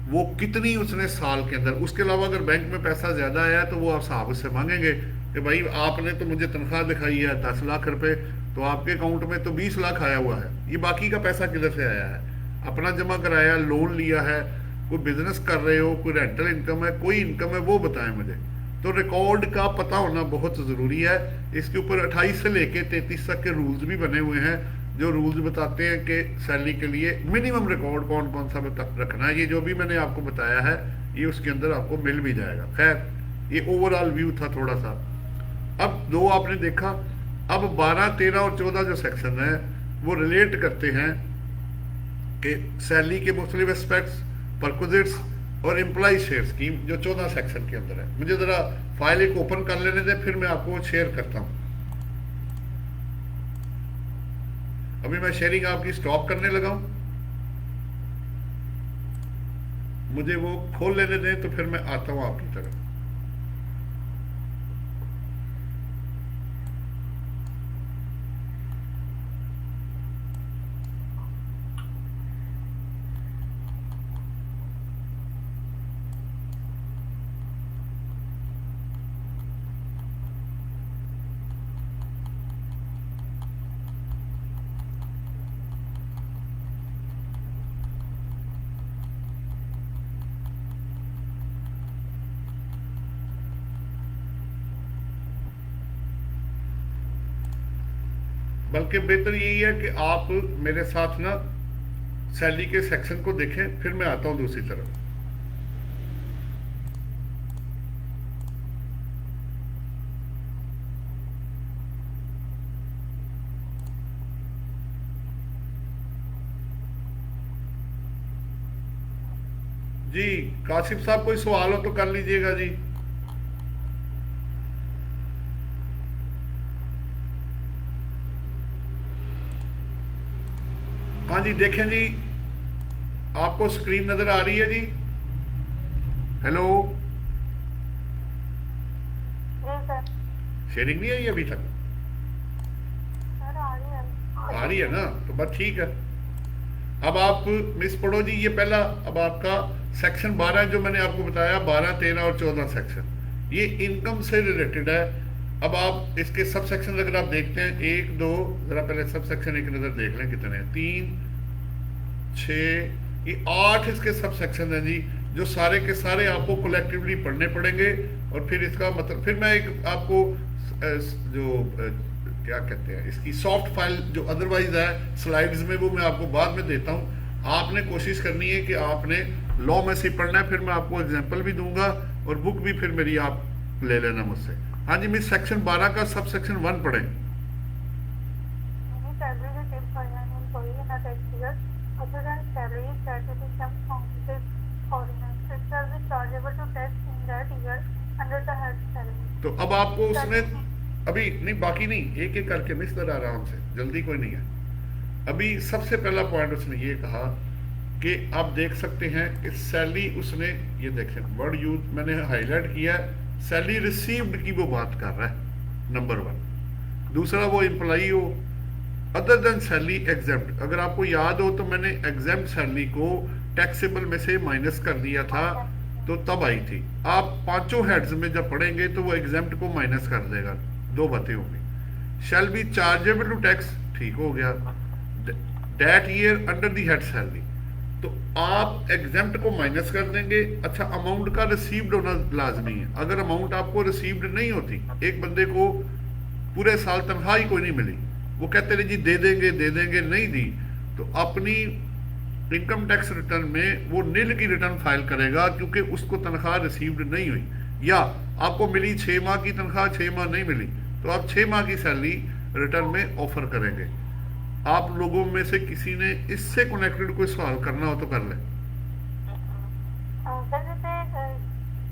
वो कितनी उसने साल के अंदर। उसके अलावा अगर बैंक में पैसा ज्यादा आया है तो वो आप साहब उससे मांगेंगे कि भाई आपने तो मुझे तनख्वाह दिखाई है 10 लाख रुपए, तो आपके अकाउंट में तो 20 लाख आया हुआ है, ये बाकी का पैसा किधर से आया है? अपना जमा कराया, लोन लिया है, कोई बिजनेस कर रहे हो, कोई रेंटल इनकम है, कोई इनकम है, वो बताएं मुझे। तो रिकॉर्ड का पता होना बहुत जरूरी है। इसके ऊपर 28 से लेके 33 तक के रूल्स भी बने हुए हैं, जो रूल्स बताते हैं कि सैलरी के लिए मिनिमम रिकॉर्ड कौन कौन सा रखना है। ये जो भी मैंने आपको बताया है ये उसके अंदर आपको मिल भी जाएगा। खैर, ये ओवरऑल व्यू था थोड़ा सा। अब 2 आपने देखा, अब 12, 13 और 14 जो सेक्शन है वो रिलेट करते हैं कि सैलरी के मुख्तलिफ एस्पेक्ट्स, परक्विजिट्स और एम्प्लॉय शेयर स्कीम, जो 14 सेक्शन के अंदर है। मुझे जरा फाइल एक ओपन कर लेने दें, फिर मैं आपको शेयर करता हूं। अभी मैं शेयरिंग आपकी स्टॉप करने लगा हूं, मुझे वो खोल लेने दें तो फिर मैं आता हूं आपकी तरफ। बल्कि बेहतर यही है कि आप मेरे साथ ना सैलरी के सेक्शन को देखें, फिर मैं आता हूं दूसरी तरफ। जी काशिफ साहब, कोई सवाल हो तो कर लीजिएगा जी। हाँ जी, देखें जी, आपको स्क्रीन नजर आ रही है जी? हेलो, शेयरिंग नहीं आई अभी तक? आ रही है ना, तो बस ठीक है। अब आप मिस पढ़ो जी, ये पहला अब आपका सेक्शन 12 जो मैंने आपको बताया, 12, 13 और 14 सेक्शन, ये इनकम से रिलेटेड है। अब आप इसके सब सेक्शन अगर आप देखते हैं, 1, 2, जरा पहले सब सेक्शन एक नजर देख लें कितने हैं, 3, 6, ये 8 इसके सब सेक्शन हैं जी, जो सारे के सारे आपको कलेक्टिवली पढ़ने पड़ेंगे। और फिर इसका मतलब, फिर मैं एक आपको जो क्या कहते हैं इसकी सॉफ्ट फाइल जो अदरवाइज है स्लाइड्स में, वो मैं आपको बाद में देता हूँ। आपने कोशिश करनी है कि आपने लॉ में से पढ़ना है, फिर मैं आपको एग्जांपल भी दूंगा और बुक भी फिर मेरी आप ले लेना मुझसे। हाँ जी मिस, सेक्शन 12 का सब सेक्शन 1 पढ़ें। तो अब आपको उसने अभी नहीं, बाकी नहीं, एक एक करके मिस कर आराम से, जल्दी कोई नहीं है। अभी सबसे पहला पॉइंट उसने ये कहा कि आप देख सकते हैं कि सैलरी, उसने ये देखें वर्ड यूज मैंने हाईलाइट किया, सैलरी रिसीव्ड की वो बात कर रहा है, नंबर 1। दूसरा, वो एम्प्लॉई हो अदर देन सैलरी एग्जेम्प्ट। अगर आपको याद हो तो मैंने एग्जेम्प्ट सैलरी को टैक्सेबल में से माइनस कर दिया था, तो तब आई थी। आप 5 हेड्स में जब पढ़ेंगे तो वो एग्जेम्प्ट को माइनस कर देगा, 2 बातें होंगी। Shall be chargeable to tax, ठीक हो गया, that year under the head salary, तो आप एग्जेम्प्ट को माइनस कर देंगे। अच्छा, अमाउंट का रिसीव्ड होना लाजमी है। अगर अमाउंट आपको रिसीव्ड नहीं होती, एक बंदे को पूरे साल तनख्वाह ही कोई नहीं मिली, वो कहते रहे जी दे देंगे, नहीं दी, तो अपनी इनकम टैक्स रिटर्न में वो नील की रिटर्न फाइल करेगा, क्योंकि उसको तनख्वाह रिसीव्ड नहीं हुई। या आपको मिली 6 माह की तनख्वाह, 6 माह नहीं मिली, तो आप 6 माह की सैलरी रिटर्न में ऑफर करेंगे। आप लोगों में से किसी ने इससे कनेक्टेड कोई सवाल करना हो तो कर ले। सर जैसे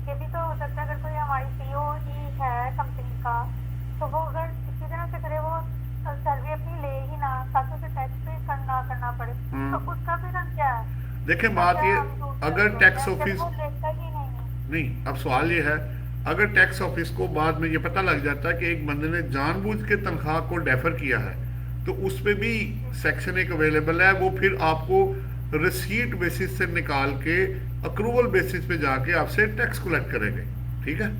ये भी तो हो सकता है, अगर कोई हमारी सीईओ ही है कंपनी का, तो वो अगर किसी तरह से करे, वो सैलरी अपनी ले ही ना, ताकि उसे टैक्स पे करना पड़े, तो उसका फिर हम क्या है? देखें बात ये, अगर टैक्स ऑफिस नहीं, अब सवाल ये है, अगर टैक्स ऑफिस को बाद में ये पता लग जाता है कि एक बंदे ने जानबूझ के तनख्वाह को डेफर किया है, तो उस पे भी सेक्शन एक अवेलेबल है, वो फिर आपको रिसीट बेसिस से निकाल के अक्रूवल बेसिस पे जाके आपसे टैक्स कलेक्ट करेंगे, ठीक है।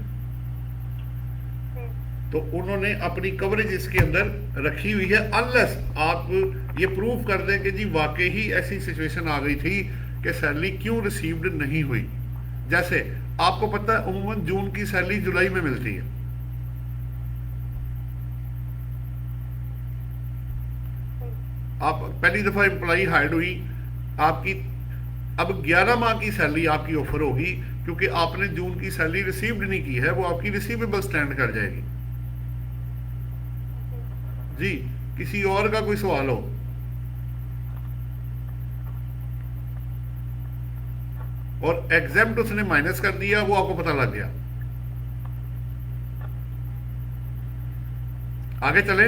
तो उन्होंने अपनी कवरेज इसके अंदर रखी हुई है, अनलेस आप ये प्रूव कर दें कि जी वाकई ही ऐसी सिचुएशन आ गई थी कि सैलरी क्यों रिसीव्ड नहीं हुई। जैसे आपको पता है उम्मूमन जून की सैलरी जुलाई में मिलती है, आप पहली दफा एम्प्लॉई हायर्ड हुई, आपकी अब 11 माह की सैलरी आपकी ऑफर होगी, क्योंकि आपने जून की सैलरी रिसीव्ड नहीं की है, वो आपकी रिसीवेबल स्टैंड कर जाएगी। जी, किसी और का कोई सवाल हो? और एग्जेम्प्ट उसने माइनस कर दिया, वो आपको पता लग गया। आगे चले।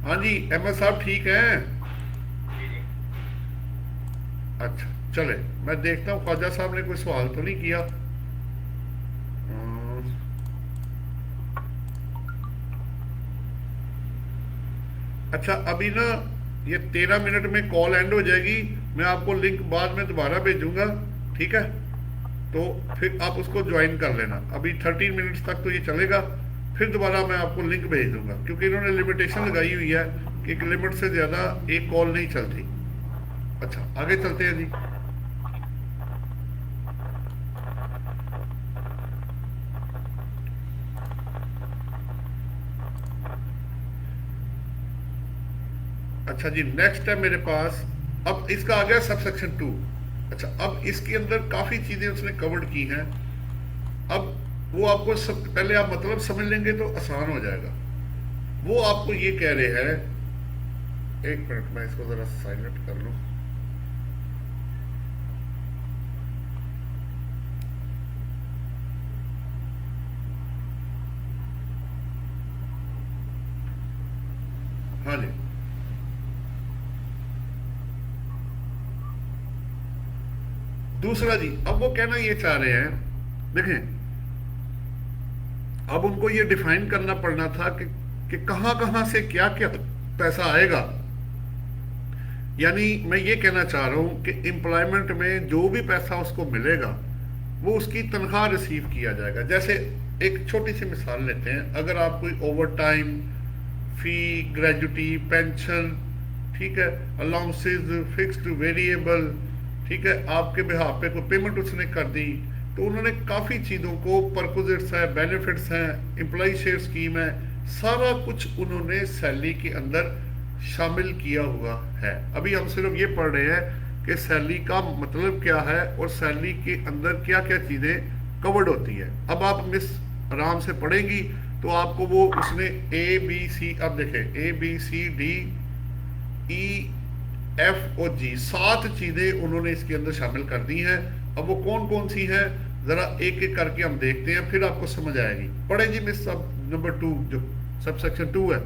हाँ जी, अहमद साहब ठीक है? अच्छा चले, मैं देखता हूँ ख्वाजा साहब ने कोई सवाल तो नहीं किया। अच्छा, अभी ना ये 13 मिनट में कॉल एंड हो जाएगी, मैं आपको लिंक बाद में दोबारा भेजूंगा, ठीक है? तो फिर आप उसको ज्वाइन कर लेना। अभी 13 मिनट्स तक तो ये चलेगा, फिर दोबारा मैं आपको लिंक भेज दूंगा, क्योंकि इन्होंने लिमिटेशन लगाई हुई है कि एक लिमिट से ज़्यादा एक कॉल नहीं चलती। अच्छा, आगे चलते हैं जी। अच्छा जी, नेक्स्ट है मेरे पास, अब इसका आ गया सब सेक्शन 2। अच्छा, अब इसके अंदर काफ़ी चीज़ें उसने कवर्ड की हैं। अब वो आपको पहले आप मतलब समझ लेंगे तो आसान हो जाएगा। वो आपको ये कह रहे हैं, एक मिनट मैं इसको ज़रा साइलेंट कर लूँ। हाँ जी, दूसरा जी, अब वो कहना ये चाह रहे हैं, देखें अब उनको ये डिफाइन करना पड़ना था कि कहां कहां से क्या क्या पैसा आएगा। यानी मैं ये कहना चाह रहा हूँ कि एम्प्लॉयमेंट में जो भी पैसा उसको मिलेगा वो उसकी तनख्वाह रिसीव किया जाएगा। जैसे एक छोटी सी मिसाल लेते हैं, अगर आप कोई ओवर टाइम, फी, ग्रेजुटी, पेंशन, ठीक है, अलाउंसेज, फिक्स्ड, वेरिएबल, ठीक है, आपके बिहाफ पे कोई पेमेंट उसने कर दी, तो उन्होंने काफ़ी चीज़ों को, परक्विजिट्स है, बेनिफिट्स हैं, एम्प्लॉय शेयर स्कीम है, सारा कुछ उन्होंने सैलरी के अंदर शामिल किया हुआ है। अभी हम सिर्फ ये पढ़ रहे हैं कि सैलरी का मतलब क्या है और सैलरी के अंदर क्या क्या चीज़ें कवर्ड होती है। अब आप मिस आराम से पढ़ेंगी तो आपको वो उसने ए बी सी, अब देखें A B C D E F और जी, 7 चीज़ें उन्होंने इसके अंदर शामिल कर दी हैं। अब वो कौन कौन सी हैं ज़रा एक एक करके हम देखते हैं, फिर आपको समझ आएगी। पढ़े जी मिस, सब नंबर 2 जो सब सेक्शन 2 है।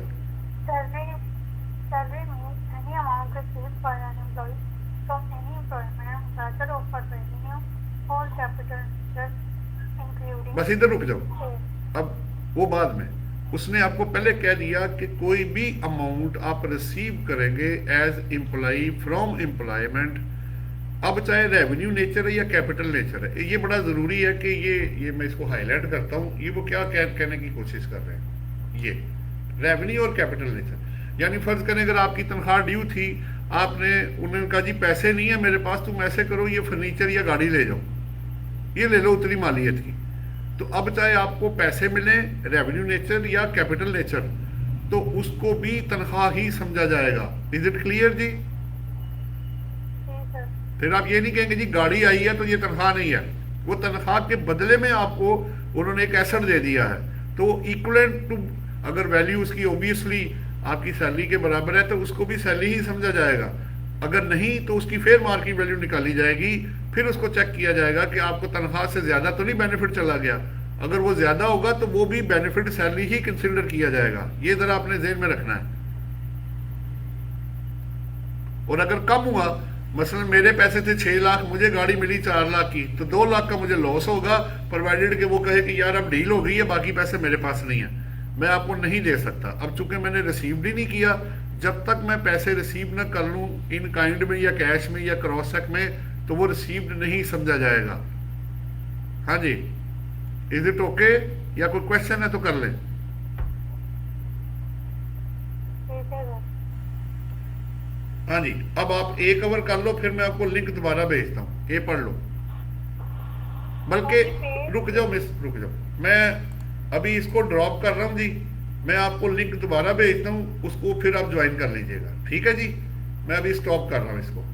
Salary means any amount received by an employee from any employment, rather offered revenue or capital interest, including बस इधर रुक जाओ, pay. अब वो बाद में। उसने आपको पहले कह दिया कि कोई भी अमाउंट आप रिसीव करेंगे एज एम्प्लॉई फ्रॉम एम्प्लॉयमेंट, अब चाहे रेवेन्यू नेचर है या कैपिटल नेचर है। ये बड़ा ज़रूरी है कि ये मैं इसको हाईलाइट करता हूँ। ये वो क्या कहने की कोशिश कर रहे हैं, ये रेवेन्यू और कैपिटल नेचर। यानी फर्ज करें अगर आपकी तनख्वाह ड्यू थी, आपने उन्होंने कहा जी पैसे नहीं है मेरे पास, तुम ऐसे करो ये फर्नीचर या गाड़ी ले जाओ, ये ले लो उतनी मालियत की। तो अब चाहे आपको पैसे मिले रेवेन्यू नेचर या कैपिटल नेचर, तो उसको भी तनख्वाह ही समझा जाएगा। इज इट क्लियर जी? फिर आप ये नहीं कहेंगे जी गाड़ी आई है तो ये तनख्वाह नहीं है, वो तनख्वाह के बदले में आपको उन्होंने एक एसेट दे दिया है, तो इक्वलेंट टू, अगर वैल्यू उसकी ओबियसली आपकी सैलरी के बराबर है तो उसको भी सैलरी ही समझा जाएगा। अगर नहीं तो उसकी फेयर मार्केट वैल्यू निकाली जाएगी, फिर उसको चेक किया जाएगा कि आपको तनख्वाह से ज्यादा तो नहीं बेनिफिट चला गया। अगर वो ज्यादा होगा तो वो भी बेनिफिट सैलरी ही कंसिडर किया जाएगा। ये जरा अपने ज़हन में रखना है। और अगर कम हुआ, मसलन मेरे पैसे थे 6 लाख, मुझे गाड़ी मिली 4 लाख की, तो 2 लाख का मुझे लॉस होगा, प्रोवाइडेड कि वो कहे कि यार अब डील हो गई है, बाकी पैसे मेरे पास नहीं है, मैं आपको नहीं दे सकता। अब चूंकि मैंने रिसीव ही नहीं किया, जब तक मैं पैसे रिसीव न कर लूँ इन काइंड में या कैश में या क्रॉस चेक में, तो वो रिसीव्ड नहीं समझा जाएगा। हाँ जी, इज इट ओके? या कोई क्वेश्चन है तो कर लें। हाँ जी, अब आप ए कवर कर लो, फिर मैं आपको लिंक दोबारा भेजता हूँ, ए पढ़ लो। बल्कि रुक जाओ मिस, रुक जाओ, मैं अभी इसको ड्रॉप कर रहा हूँ जी, मैं आपको लिंक दोबारा भेजता हूँ, उसको फिर आप ज्वाइन कर लीजिएगा, ठीक है जी। मैं अभी स्टॉप कर रहा हूँ इसको।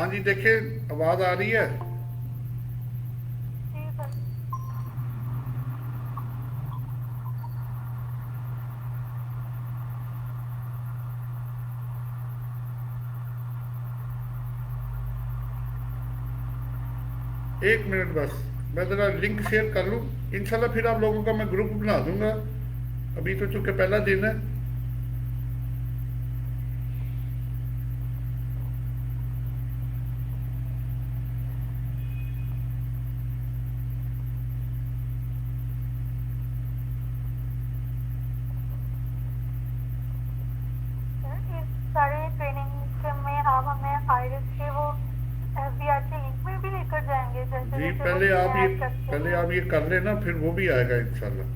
हाँ जी, देखिए आवाज आ रही है। जी सर। एक मिनट बस, मैं ज़रा लिंक शेयर कर लूँ। इंशाल्लाह फिर आप लोगों का मैं ग्रुप बना दूंगा। अभी तो चूंकि पहला दिन है। सर इस सारे ट्रेनिंग में आप हमें आईरिस के वो FBRC लिंक में भी लेकर जाएंगे, जैसे जी, जैसे वो पहले आप ये ऐड करते पहले हैं। आप ये कर लेना, फिर वो भी आएगा इंशाल्लाह।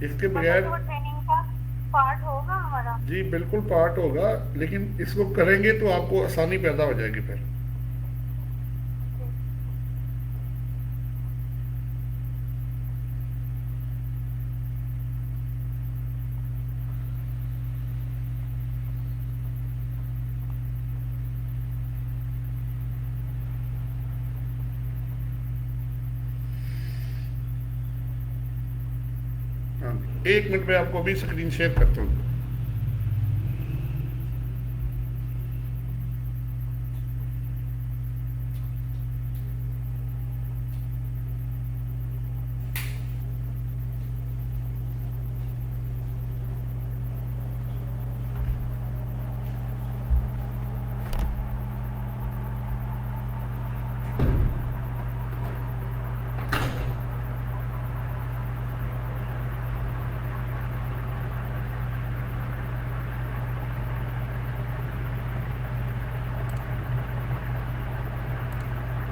इसके मतलब बगैर कि वो ट्रेनिंग का पार्ट होगा हमारा। जी बिल्कुल पार्ट होगा, लेकिन इसको करेंगे तो आपको आसानी पैदा हो जाएगी फिर। जी। हाँ, एक मिनट में आपको अभी स्क्रीन शेयर करता हूँ।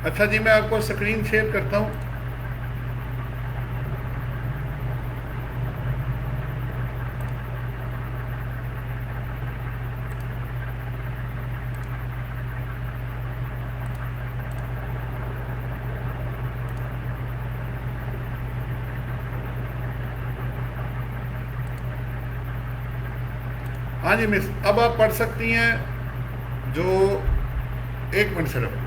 अच्छा जी, मैं आपको स्क्रीन शेयर करता हूँ। हाँ जी मिस, अब आप पढ़ सकती हैं। जो एक मिनट सिर्फ।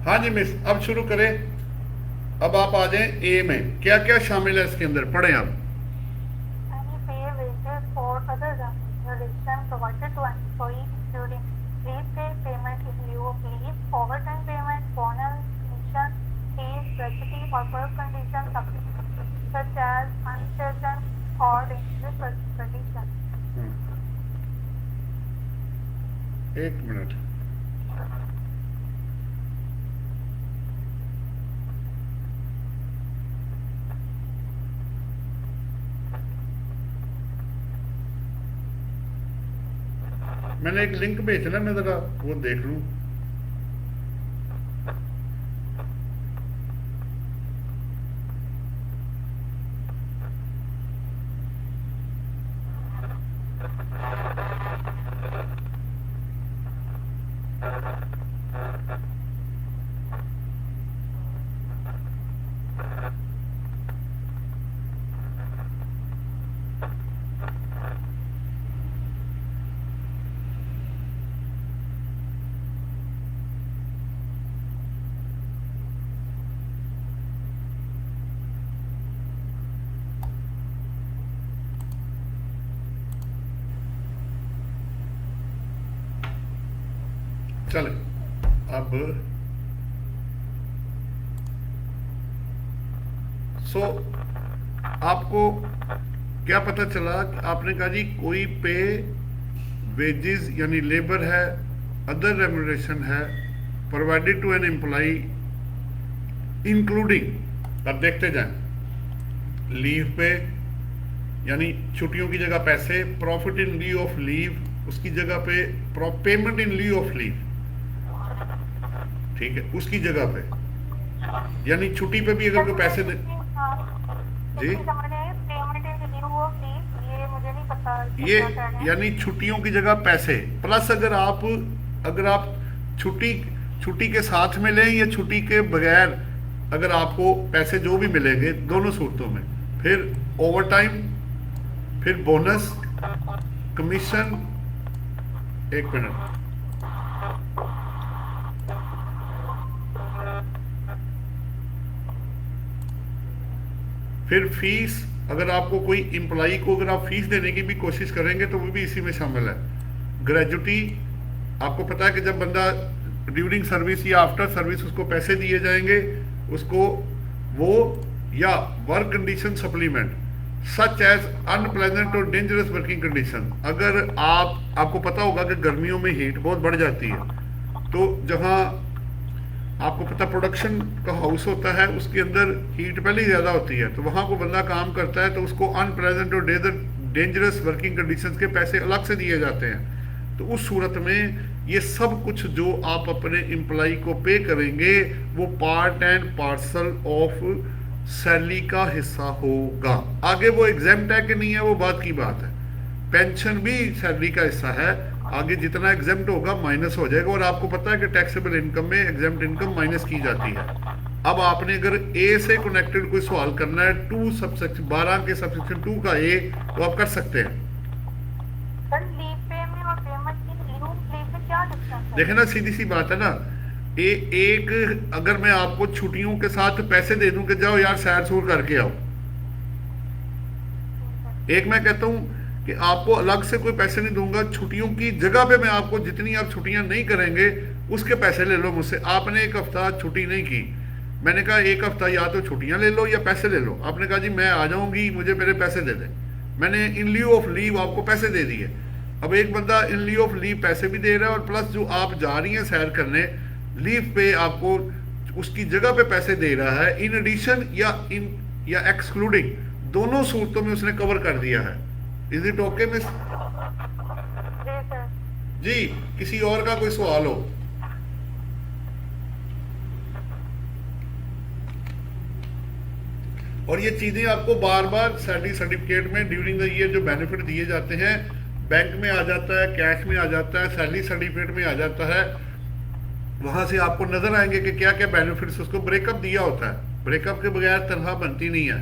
हाँ जी मिस, अब शुरू करें। अब आप आ जाएं ए में, क्या क्या शामिल है इसके अंदर, पढ़ें आप। Any pay wages or other remuneration provided to an employee, including leave pay, payment in lieu of leave, overtime payment, bonus, commission, fees, gratuity, or work conditions such as unpleasant or dangerous working conditions. एक मिनट। मैंने एक लिंक भेजना, मैं जरा वो देख लूं। चले अब आपको क्या पता चला कि आपने कहा जी कोई पे, वेजेस यानी लेबर है, अदर रेम्यूनरेशन है provided to an employee including, अब देखते जाएं, लीव पे यानी छुट्टियों की जगह पैसे, profit in leave of leave उसकी जगह पे payment in leave of leave, ठीक है, उसकी जगह पे, यानी छुट्टी पे भी अगर कोई पैसे दे। जी, payment in lieu of leave, ये मुझे नहीं पता ये क्या कह रहे हैं। यानी छुट्टियों की जगह पैसे प्लस, अगर आप छुट्टी छुट्टी के साथ में लें या छुट्टी के बगैर, अगर आपको पैसे जो भी मिलेंगे दोनों सूरतों में, फिर ओवर टाइम, फिर बोनस, कमीशन, एक मिनट, फिर फीस, अगर आपको कोई एम्प्लॉई को अगर आप फीस देने की भी कोशिश करेंगे तो वो भी इसी में शामिल है। ग्रेजुटी, आपको पता है कि जब बंदा ड्यूरिंग सर्विस या आफ्टर सर्विस उसको पैसे दिए जाएंगे, उसको वो, या work condition supplement such as unpleasant और डेंजरस वर्किंग कंडीशन। अगर आपको पता होगा कि गर्मियों में हीट बहुत बढ़ जाती है, तो जहाँ आपको पता प्रोडक्शन का हाउस होता है उसके अंदर हीट पहले ही ज़्यादा होती है, तो वहाँ को बंदा काम करता है तो उसको अनप्लेजेंट और डेंजरस वर्किंग कंडीशंस के पैसे अलग से दिए जाते हैं। तो उस सूरत में ये सब कुछ जो आप अपने एम्प्लॉई को पे करेंगे वो part and parcel of salary का हिस्सा होगा। आगे वो एग्जेम्प्ट है कि नहीं है वो बात की बात है। पेंशन भी सैलरी का हिस्सा है, आगे जितना एग्जेम्प्ट होगा माइनस हो जाएगा। और आपको पता है कि टैक्सेबल इनकम में एग्जेम्प्ट इनकम माइनस की जाती है। अब आपने अगर ए से कनेक्टेड कोई सवाल करना है 2 सबसेक्शन 12 के सबसेक्शन 2 का ए, तो आप कर सकते हैं। सर लीव पे में और payment in lieu of leave में क्या डिफरेंस है? देखे ना, सीधी सी बात है ना। एक अगर मैं आपको छुट्टियों के साथ पैसे दे दूं कि जाओ यार सैर सूर करके आओ, एक मैं कहता हूं कि आपको अलग से कोई पैसे नहीं दूंगा, छुट्टियों की जगह पे मैं आपको जितनी आप छुट्टियां नहीं करेंगे उसके पैसे ले लो मुझसे। आपने एक हफ्ता छुट्टी नहीं की, मैंने कहा एक हफ्ता या तो छुट्टियां ले लो या पैसे ले लो। आपने कहा जी मैं आ जाऊंगी, मुझे मेरे पैसे दे दें। मैंने इन लीव ऑफ लीव आपको पैसे दे दिए। अब एक बंदा इन लीव ऑफ लीव पैसे भी दे रहा है और प्लस जो आप जा रही हैं सैर करने, लीव पे आपको उसकी जगह पे पैसे दे रहा है। इन एडिशन या एक्सक्लूडिंग, दोनों सूरतों में उसने कवर कर दिया है। Is it okay miss? जी सर। जी, किसी और का कोई सवाल हो? और ये चीजें आपको बार बार सैलरी सर्टिफिकेट में ड्यूरिंग द ईयर जो बेनिफिट दिए जाते हैं, बैंक में आ जाता है, कैश में आ जाता है, सैलरी सर्टिफिकेट में आ जाता है, वहां से आपको नजर आएंगे कि क्या क्या बेनिफिट्स उसको ब्रेकअप दिया होता है। ब्रेकअप के बगैर तनख्वाह बनती नहीं है,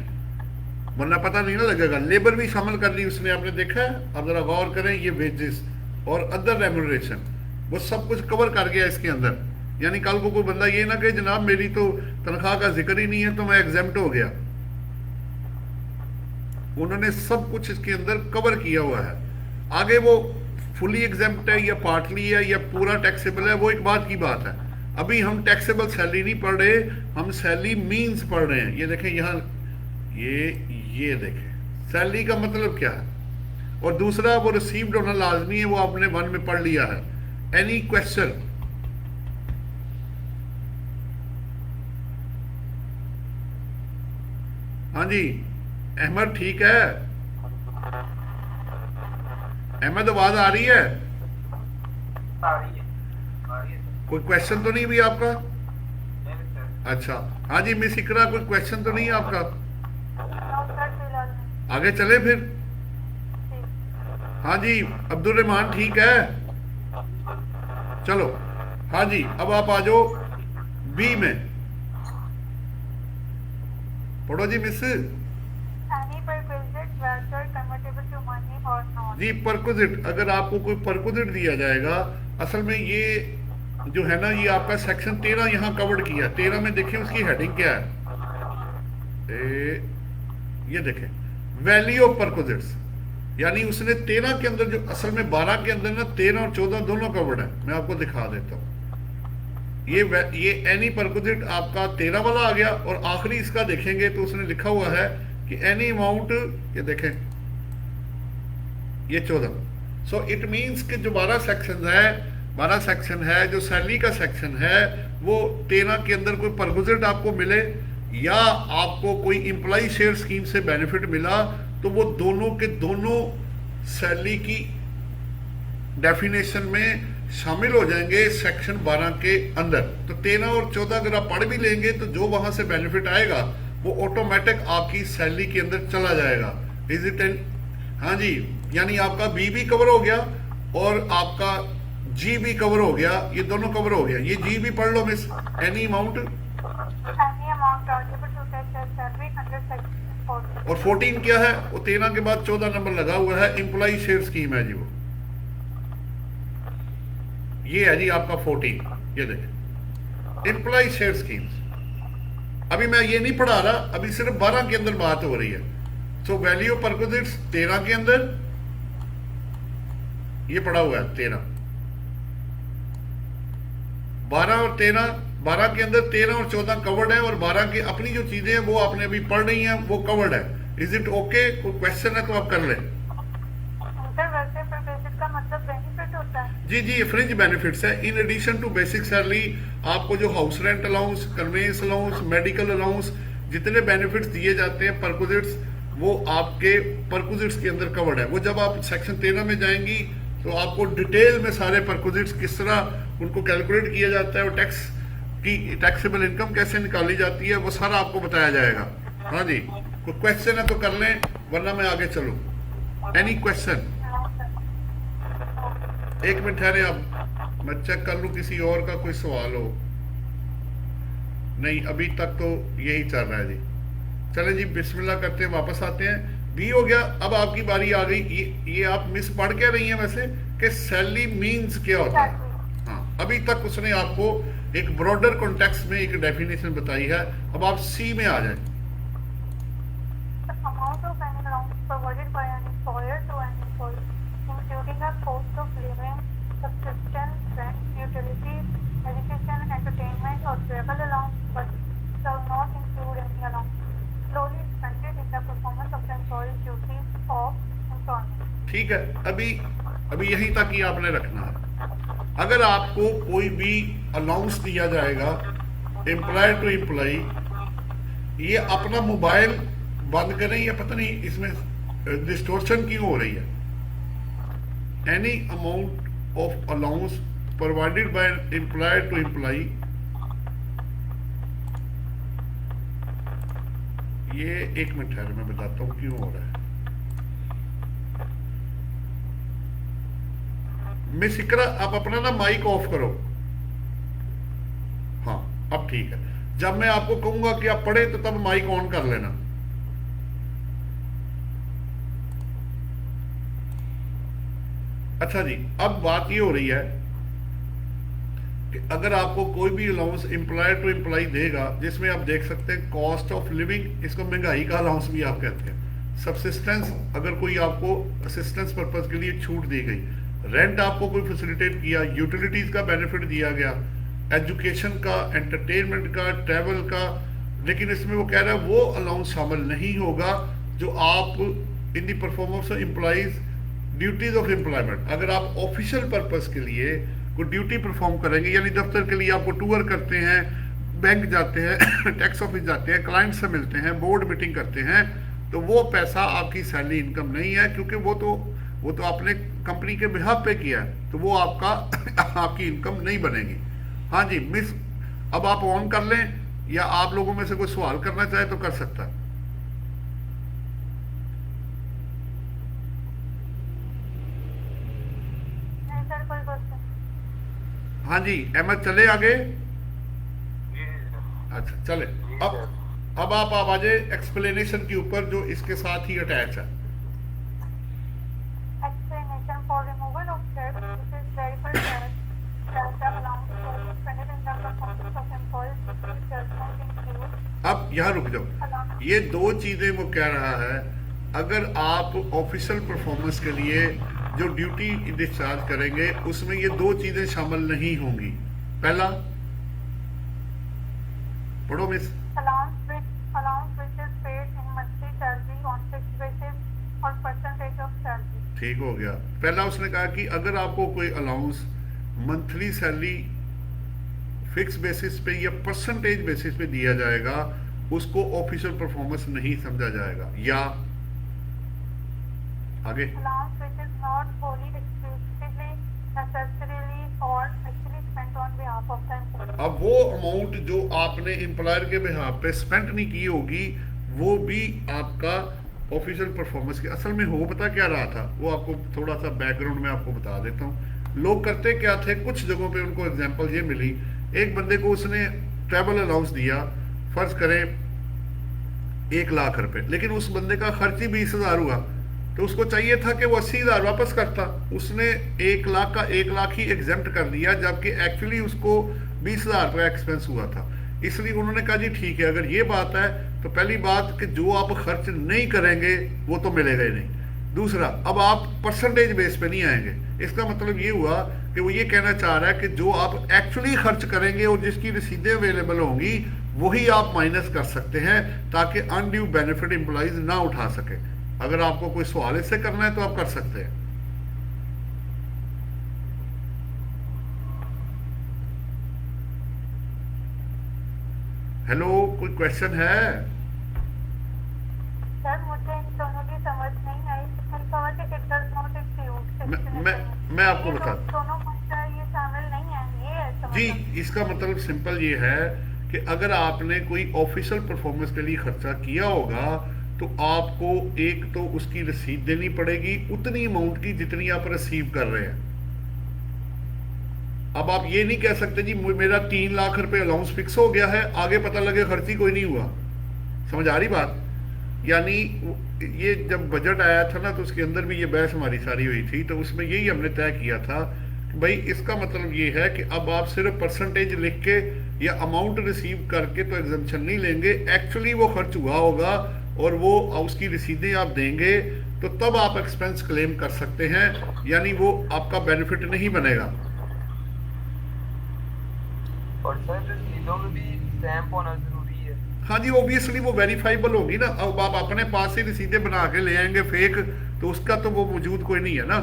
वरना पता नहीं ना लगेगा। लेबर भी शामिल कर ली उसने, आपने देखा है? अब जरा गौर करें, ये वेजेस और अदर रेम्यूनरेशन वो सब कुछ कवर कर गया इसके अंदर। यानी कल को कोई बंदा ये ना कहे जनाब मेरी तो तनख्वाह का जिक्र ही नहीं है तो मैं एग्जेम्प्ट हो गया। उन्होंने सब कुछ इसके अंदर कवर किया हुआ है। आगे वो फुली एग्जेम्प्ट है या पार्टली है या पूरा टैक्सेबल है, वो एक बात की बात है। अभी हम टैक्सेबल सैलरी नहीं पढ़ रहे, हम सैलरी मीन्स पढ़ रहे हैं। ये देखें यहाँ, ये देखें सैलरी का मतलब क्या है। और दूसरा वो रिसीव्ड होना लाजमी है, वो आपने 1 में पढ़ लिया है। Any question? हाँ जी अहमद, ठीक है अहमद, आवाज आ रही है? आ रही है। कोई क्वेश्चन तो नहीं भी आपका? अच्छा, हाँ जी मिस इकरा, कोई क्वेश्चन तो नहीं है आपका? आगे चले फिर। हाँ जी अब्दुल रहमान, ठीक है चलो। हाँ जी अब आप आ जाओ बी में, पढ़ो जी मिस। जी परक्विजिट, अगर आपको कोई परक्विजिट दिया जाएगा, असल में ये जो है ना, ये आपका सेक्शन 13 यहाँ कवर्ड किया। 13 में देखें उसकी हेडिंग क्या है, ये देखें वैल्यू ऑफ परक्विजिट्स। यानी उसने 13 के अंदर, जो असल में 12 के अंदर ना 13 और 14 दोनों कवर्ड है। मैं आपको दिखा देता हूँ। ये एनी परक्विजिट आपका 13 वाला आ गया, और आखिरी इसका देखेंगे तो उसने लिखा हुआ है कि एनी अमाउंट, ये देखें ये 14। सो इट मीन्स कि जो 12 सेक्शन है, जो सैलरी का सेक्शन है, वो 13 के अंदर कोई परक्विजिट आपको मिले या आपको कोई एम्प्लॉय शेयर स्कीम से बेनिफिट मिला, तो वो दोनों के दोनों सैलरी की डेफिनेशन में शामिल हो जाएंगे सेक्शन 12 के अंदर। तो 13 और 14 अगर आप पढ़ भी लेंगे तो जो वहां से बेनिफिट आएगा वो ऑटोमेटिक आपकी सैलरी के अंदर चला जाएगा। Is it? हाँ जी, यानी आपका बी भी कवर हो गया और आपका जी भी कवर हो गया, ये दोनों कवर हो गया। ये जी भी पढ़ लो miss, any amount. Any amount eligible to take as salary under section 14. और 14 क्या है? वो 13 के बाद 14 नंबर लगा हुआ है, एम्प्लॉय शेयर स्कीम है जी वो। ये है जी आपका 14, ये देखें एम्प्लॉय शेयर स्कीम्स। अभी मैं ये नहीं पढ़ा रहा, अभी सिर्फ 12 के अंदर बात हो रही है। सो वैल्यू परक्विजिट्स 13 के अंदर ये पढ़ा हुआ है 13, 12 और 13, 12 के अंदर 13 और 14 कवर्ड है और 12 की अपनी जो चीजें हैं वो आपने अभी पढ़ रही हैं वो कवर्ड है। Is it okay? कोई क्वेश्चन है तो आप कर लें। सर वैसे पर बेसिक का मतलब बेनिफिट होता है? जी जी, ये फ्रिंज बेनिफिट्स है। In addition to basic salary आपको जो house rent allowance, conveyance allowance, medical allowance, जितने बेनिफिट्स दिए जाते हैं परक्विजिट्स, वो आपके परक्विजिट्स के अंदर कवर्ड है। वो जब आप सेक्शन 13 में जाएंगी तो आपको डिटेल में सारे परक्विजिट्स किस तरह उनको कैलकुलेट किया जाता है और टैक्स की टैक्सेबल इनकम कैसे निकाली जाती है वो सारा आपको बताया जाएगा। हाँ जी, कोई क्वेश्चन है तो कर लें वरना मैं आगे चलूं। Any question? एक मिनट ठहरे आप, मैं चेक कर लूं किसी और का कोई सवाल हो। नहीं, अभी तक तो यही चल रहा है जी। चले जी बिस्मिल्लाह करते हैं, वापस आते हैं। बी हो गया, अब आपकी बारी आ गई। ये आप मिस पढ़ क्या रही हैं वैसे कि सैलरी मीन्स क्या होता है? हाँ, अभी तक उसने आपको एक ब्रॉडर कॉन्टेक्स्ट में एक डेफिनेशन बताई है। अब आप सी में आ जाए। Amount of any allowance provided by an employer to an employee, including a cost of living, subsistence, rent, utilities, education, entertainment, or travel allowance, but shall not include any allowance solely expended in the performance of the employee's duties of employment. ठीक है, अभी यहीं तक ही आपने रखना है। अगर आपको कोई भी अलाउंस दिया जाएगा एम्प्लॉयर टू एम्प्लॉय, ये अपना मोबाइल बंद करें या पता नहीं इसमें डिस्टोर्शन क्यों हो रही है। Any amount of allowance provided by employer to employee, ये एक मिनट है मैं बताता हूं क्यों हो रहा है। मिस इकरा आप अपना ना माइक ऑफ करो। हाँ अब ठीक है। जब मैं आपको कहूंगा कि आप पढ़े तो तब माइक ऑन कर लेना। अच्छा जी, अब बात ये हो रही है कि अगर आपको कोई भी अलाउंस एम्प्लॉयर टू एम्प्लॉय देगा जिसमें आप देख सकते हैं कॉस्ट ऑफ लिविंग, इसको महंगाई का अलाउंस भी आप कहते हैं। सब्सिस्टेंस, अगर कोई आपको असिस्टेंस पर्पज के लिए छूट दी गई, रेंट आपको कोई फैसिलिटेट किया, यूटिलिटीज का बेनिफिट दिया गया, एजुकेशन का, एंटरटेनमेंट का, ट्रैवल का, लेकिन इसमें वो कह रहा है वो अलाउंस शामिल नहीं होगा जो आप in the performance of employees duties of employment. अगर आप ऑफिशियल पर्पस के लिए कोई ड्यूटी परफॉर्म करेंगे, यानी दफ्तर के लिए आपको टूर करते हैं, बैंक जाते हैं टैक्स ऑफिस जाते हैं, क्लाइंट से मिलते हैं, बोर्ड मीटिंग करते हैं, तो वो पैसा आपकी सैलरी इनकम नहीं है, क्योंकि वो तो आपने कंपनी के बिहाफ पे किया है, तो वो आपकी इनकम नहीं बनेगी। हाँ जी मिस, अब आप ऑन कर लें या आप लोगों में से कोई सवाल करना चाहे तो कर सकता है। हाँ जी अहमद चले आगे। अच्छा चले, अब आप आ जाए एक्सप्लेनेशन के ऊपर जो इसके साथ ही अटैच है। Explanation for removal of debt, which is verified that the allowance for expended in the performance of employees does not include. अब यहाँ रुक जाओ, ये दो चीजें वो कह रहा है। अगर आप ऑफिशियल परफॉर्मेंस के लिए जो ड्यूटी डिस्चार्ज करेंगे उसमें ये दो चीजें शामिल नहीं होंगी। पहला पढ़ो miss. Allowance which is paid in monthly salary on fixed basis or percentage of salary. ठीक हो गया। पहला उसने कहा कि अगर आपको कोई allowance monthly salary fix basis पे या परसेंटेज बेसिस पे दिया जाएगा, उसको ऑफिशियल परफॉर्मेंस नहीं समझा जाएगा। या आगे Allowance which is not wholly exclusively necessarily behalf of the employer. अब वो अमाउंट जो आपने एम्प्लॉयर के बिहाफ पे स्पेंड नहीं की होगी वो भी आपका ऑफिशियल परफॉर्मेंस के असल में हो पता क्या रहा था, वो आपको थोड़ा सा बैकग्राउंड में आपको बता देता हूँ। लोग करते क्या थे, कुछ जगहों पे उनको एग्जांपल ये मिली, एक बंदे को उसने ट्रैवल अलाउंस दिया, फर्ज करें 1 लाख रुपए, लेकिन उस बंदे का खर्च ही 20,000 हुआ, तो उसको चाहिए था कि वो 80,000 वापस करता। उसने 1 लाख का 1 लाख ही एग्जेम्प्ट कर दिया, जबकि एक्चुअली उसको 20,000 रुपया एक्सपेंस हुआ था। इसलिए उन्होंने कहा जी ठीक है, अगर ये बात है तो पहली बात कि जो आप खर्च नहीं करेंगे वो तो मिलेगा ही नहीं। दूसरा, अब आप परसेंटेज बेस पे नहीं आएंगे। इसका मतलब ये हुआ कि वो ये कहना चाह रहा है कि जो आप एक्चुअली खर्च करेंगे और जिसकी रसीदें अवेलेबल होंगी वही आप माइनस कर सकते हैं, ताकि अनड्यू बेनिफिट एम्प्लॉइज ना उठा सके। अगर आपको कोई सवाल इससे करना है तो आप कर सकते हैं। हेलो, कोई क्वेश्चन है? सर मुझे इन दोनों की समझ नहीं आई। मैं आपको बता दोनों ये शामिल नहीं है जी। इसका मतलब सिंपल ये है कि अगर आपने कोई ऑफिशियल परफॉर्मेंस के लिए खर्चा किया होगा तो आपको एक तो उसकी रसीद देनी पड़ेगी उतनी अमाउंट की जितनी आप रिसीव कर रहे हैं। अब आप ये नहीं कह सकते जी मेरा 3 लाख रुपए अलाउंस फिक्स हो गया है, आगे पता लगे खर्च ही कोई नहीं हुआ। समझ आ रही बात? यानी ये जब बजट आया था ना तो उसके अंदर भी ये बहस हमारी सारी हुई थी, तो उसमें यही हमने तय किया था कि भाई इसका मतलब ये है कि अब आप सिर्फ परसेंटेज लिख के या अमाउंट रिसीव करके तो एग्जम्पशन नहीं लेंगे, एक्चुअली वो खर्च हुआ होगा और वो उसकी रसीदें आप देंगे तो तब आप एक्सपेंस क्लेम कर सकते हैं, यानी वो आपका बेनिफिट नहीं बनेगा। और सर रसीदों में भी स्टैंप होना जरूरी है। हाँ जी, ऑब्वियसली वो वेरीफाइबल होगी ना। अब आप अपने पास से रसीदें बना के ले आएंगे फेक, तो उसका तो वो मौजूद कोई नहीं है ना।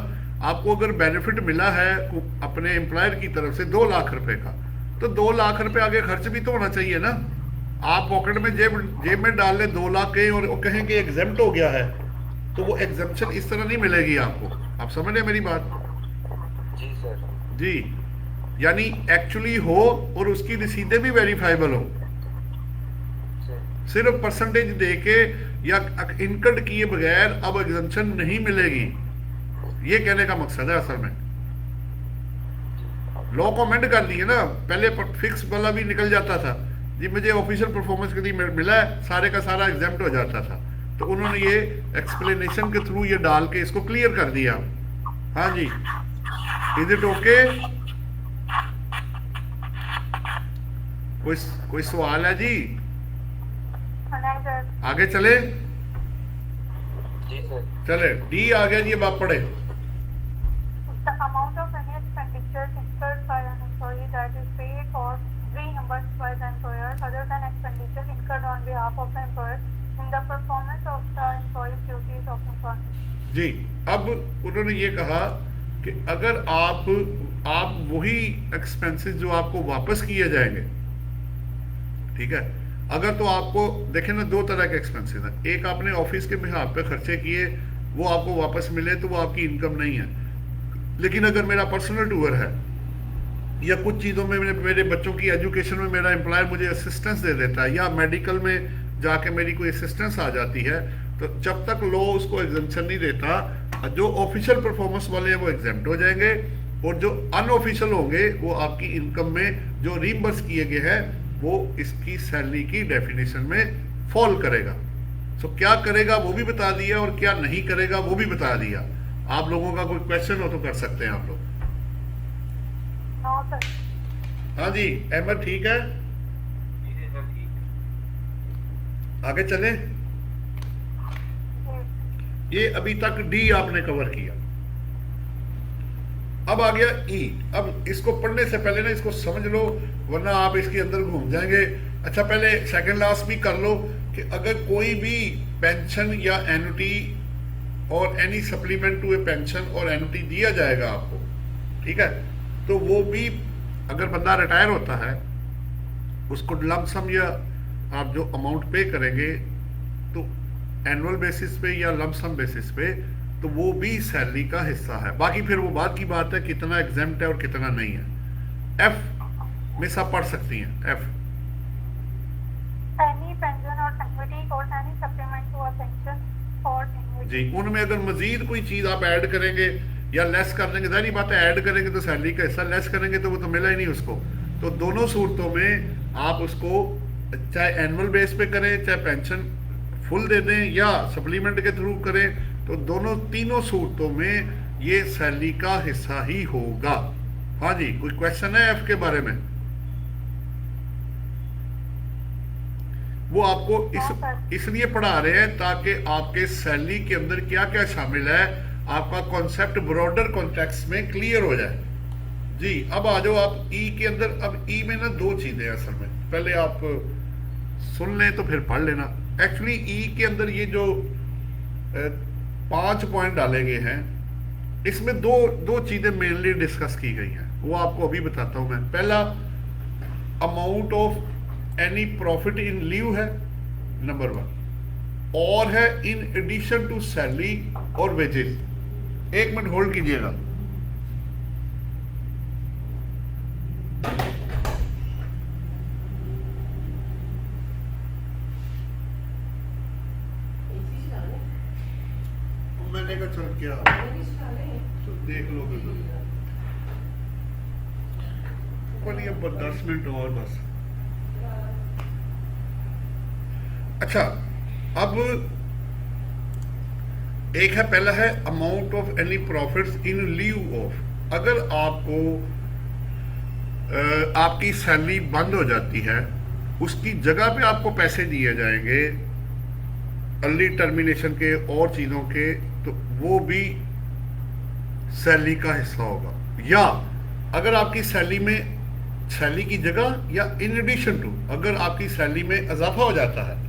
आपको अगर बेनिफिट मिला है अपने एम्प्लॉयर की तरफ से 2 लाख रुपए का, तो 2 लाख रुपए आगे खर्च भी तो होना चाहिए ना। आप पॉकेट में जेब में डाल ले 2 लाख के और कहें कि एग्जेम्प्ट हो गया है, तो वो एग्जेम्पशन इस तरह नहीं मिलेगी आपको। आप समझ रहे मेरी बात? जी सर। जी, यानी एक्चुअली हो और उसकी रसीदें भी वेरीफाइबल हो। सिर्फ परसेंटेज देके या इनकट किए बगैर अब एग्जम्पशन नहीं मिलेगी, ये कहने का मकसद है असल में। लॉ को अमेंड कर दिए ना, पहले फिक्स वाला भी निकल जाता था जी, मुझे ऑफिशियल परफॉर्मेंस के लिए मिला है, सारे का सारा एग्जेम्प्ट हो जाता था। तो उन्होंने ये एक्सप्लेनेशन के थ्रू ये डाल के इसको क्लियर कर दिया। हाँ जी, इज इट ओके? कोई सवाल है जी? आगे चले? जी सर। चले, डी आ गया जी, अब आप पढ़े। The amount of any expenditure incurred by an employee that is paid or reimbursed by the employer other than expenditure incurred on behalf of the employer in the performance of the employee's duties of employment. जी, अब उन्होंने ये कहा कि अगर आप वही एक्सपेंसेस जो आपको वापस किए जाएंगे, ठीक है, अगर तो आपको देखें ना, 2 तरह के एक्सपेंसेस हैं। एक आपने ऑफिस के बिहाफ पे खर्चे किए, वो आपको वापस मिले तो वो आपकी इनकम नहीं है। लेकिन अगर मेरा पर्सनल टूर है या कुछ चीज़ों में मेरे बच्चों की एजुकेशन में मेरा एम्प्लॉयर मुझे असिस्टेंस दे देता है या मेडिकल में जाके मेरी कोई असिस्टेंस आ जाती है, तो जब तक लॉ उसको एग्जेम्पशन नहीं देता, जो ऑफिशियल परफॉर्मेंस वाले हैं वो एग्जेम्प्ट हो जाएंगे और जो अनऑफिशियल होंगे वो आपकी इनकम में जो रीइंबर्स किए गए हैं वो इसकी सैलरी की डेफिनेशन में फॉल करेगा। सो क्या करेगा वो भी बता दिया और क्या नहीं करेगा वो भी बता दिया। आप लोगों का कोई क्वेश्चन हो तो कर सकते हैं आप लोग। हाँ जी, अहमद ठीक है? आगे चले। ये अभी तक डी आपने कवर किया, अब आ गया ई। अब इसको पढ़ने से पहले ना इसको समझ लो, वरना आप इसके अंदर घूम जाएंगे। अच्छा, पहले सेकंड लास्ट भी कर लो कि अगर कोई भी पेंशन या एनुटी और any supplement to a pension और एनुटी दिया जाएगा आपको, ठीक है, तो वो भी अगर बंदा रिटायर होता है उसको लमसम या आप जो अमाउंट पे करेंगे तो एनुअल बेसिस पे या लमसम बेसिस पे, तो वो भी सैलरी का हिस्सा है। बाकी फिर वो बात की बात है कितना एग्जेम्प्ट है और कितना नहीं है। एफ मिस आप पढ़ सकती हैं F. Any pension or annuity or any supplement to a pension or annuity. जी, उनमें अगर मजीद कोई चीज आप ऐड करेंगे या लेस कर देंगे, जाहिर बात है ऐड करेंगे तो सैलरी का हिस्सा, लेस करेंगे तो वो तो मिला ही नहीं उसको। तो दोनों सूरतों में आप उसको चाहे एनुअल बेस पे करें, चाहे पेंशन फुल दे दें या सप्लीमेंट के थ्रू करें, तो दोनों तीनों सूरतों में ये सैलरी का हिस्सा ही होगा। हाँ जी, कोई क्वेश्चन है एफ के बारे में? वो आपको इसलिए पढ़ा रहे हैं ताकि आपके सैलरी के अंदर क्या क्या शामिल है, आपका कॉन्सेप्ट ब्रॉडर कॉन्टेक्स्ट में क्लियर हो जाए। जी, अब आ जाओ आप ई के अंदर। अब ई में ना दो चीजें असल में, पहले आप सुन लें तो फिर पढ़ लेना। एक्चुअली ई के अंदर ये जो 5 पॉइंट डाले गए हैं, इसमें दो चीजें मेनली डिस्कस की गई हैं, वो आपको अभी बताता हूं मैं। पहला, amount of any profit in leave है नंबर 1, और है इन एडिशन टू सैलरी और वेजेस। 1 मिनट होल्ड कीजिएगा। मैंने कहा चल क्या तो देख लो बोलिए, 10 मिनट और बस। अच्छा, अब एक है, पहला है amount of any profits in leave of. अगर आपको आपकी सैलरी बंद हो जाती है, उसकी जगह पे आपको पैसे दिए जाएंगे अर्ली टर्मिनेशन के और चीजों के, तो वो भी सैलरी का हिस्सा होगा। या अगर आपकी सैलरी में, सैलरी की जगह या इन एडिशन टू, अगर आपकी सैलरी में इजाफा हो जाता है,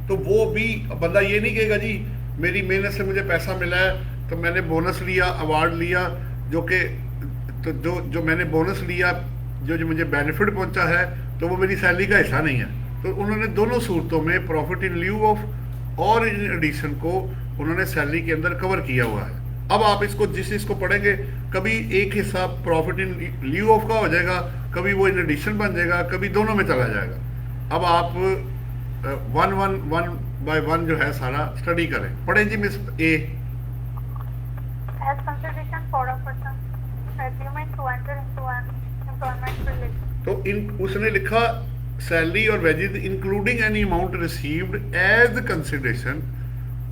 तो वो भी, बंदा ये नहीं कहेगा जी मेरी मेहनत से मुझे पैसा मिला है तो मैंने बोनस लिया, अवार्ड लिया, जो कि तो जो मैंने बोनस लिया, जो मुझे बेनिफिट पहुंचा है, तो वो मेरी सैलरी का हिस्सा नहीं है। तो उन्होंने दोनों सूरतों में प्रॉफिट इन लीव ऑफ और इन एडिशन को उन्होंने सैलरी के अंदर कवर किया हुआ है। अब आप इसको जिस चीज को पढ़ेंगे, कभी एक हिस्सा प्रॉफिट इन लीव ऑफ का हो जाएगा, कभी वो इन एडिशन बन जाएगा, कभी दोनों में चला जाएगा। अब आप 1 बाय 1 जो है सारा स्टडी करें। पढ़े जी miss a. As consideration for a person's agreement to enter into an employment relation. तो उसने लिखा सैलरी और wages including any amount received as consideration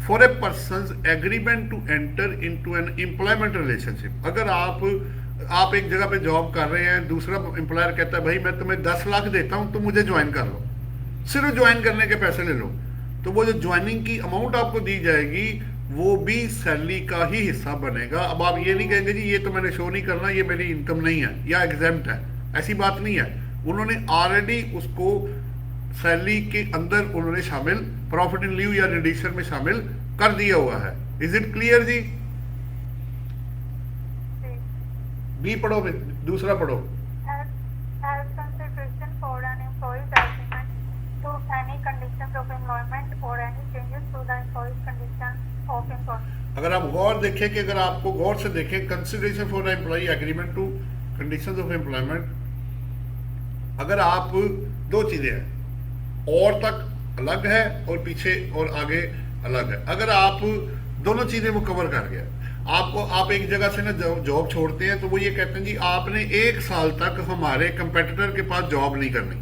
for a person's agreement to enter into an employment relationship. अगर आप एक जगह पे जॉब कर रहे हैं, दूसरा एम्प्लॉयर कहता है भाई मैं तुम्हें 10 लाख देता हूं, तो मुझे ज्वाइन कर लो, सिर्फ ज्वाइन करने के पैसे ले लो, तो वो जो ज्वाइनिंग की अमाउंट आपको दी जाएगी वो भी सैलरी का ही हिस्सा बनेगा। अब आप ये नहीं कहेंगे जी ये तो मैंने शो नहीं करना, ये मेरी इनकम नहीं है या एग्जेम्प्ट है, ऐसी बात नहीं है। उन्होंने ऑलरेडी उसको सैलरी के अंदर उन्होंने शामिल, प्रॉफिट इन लीव या रिड्यूशन में शामिल कर दिया हुआ है। इज इट क्लियर जी? बी पढ़ो, दूसरा पढ़ो। As consideration for an employee's agreement to any conditions of employment or any changes to the employee's conditions of employment. अगर आप गौर देखें कि अगर आपको गौर से देखें, consideration for employee agreement to conditions of employment, अगर आप दो चीजें हैं, और तक अलग है और पीछे और आगे अलग है। अगर आप दोनों चीजें वो कवर कर गया, आप एक जगह से ना जॉब छोड़ते हैं तो वो ये कहते हैं जी आपने 1 साल तक हमारे कंपेटिटर के पास जॉब नहीं करनी,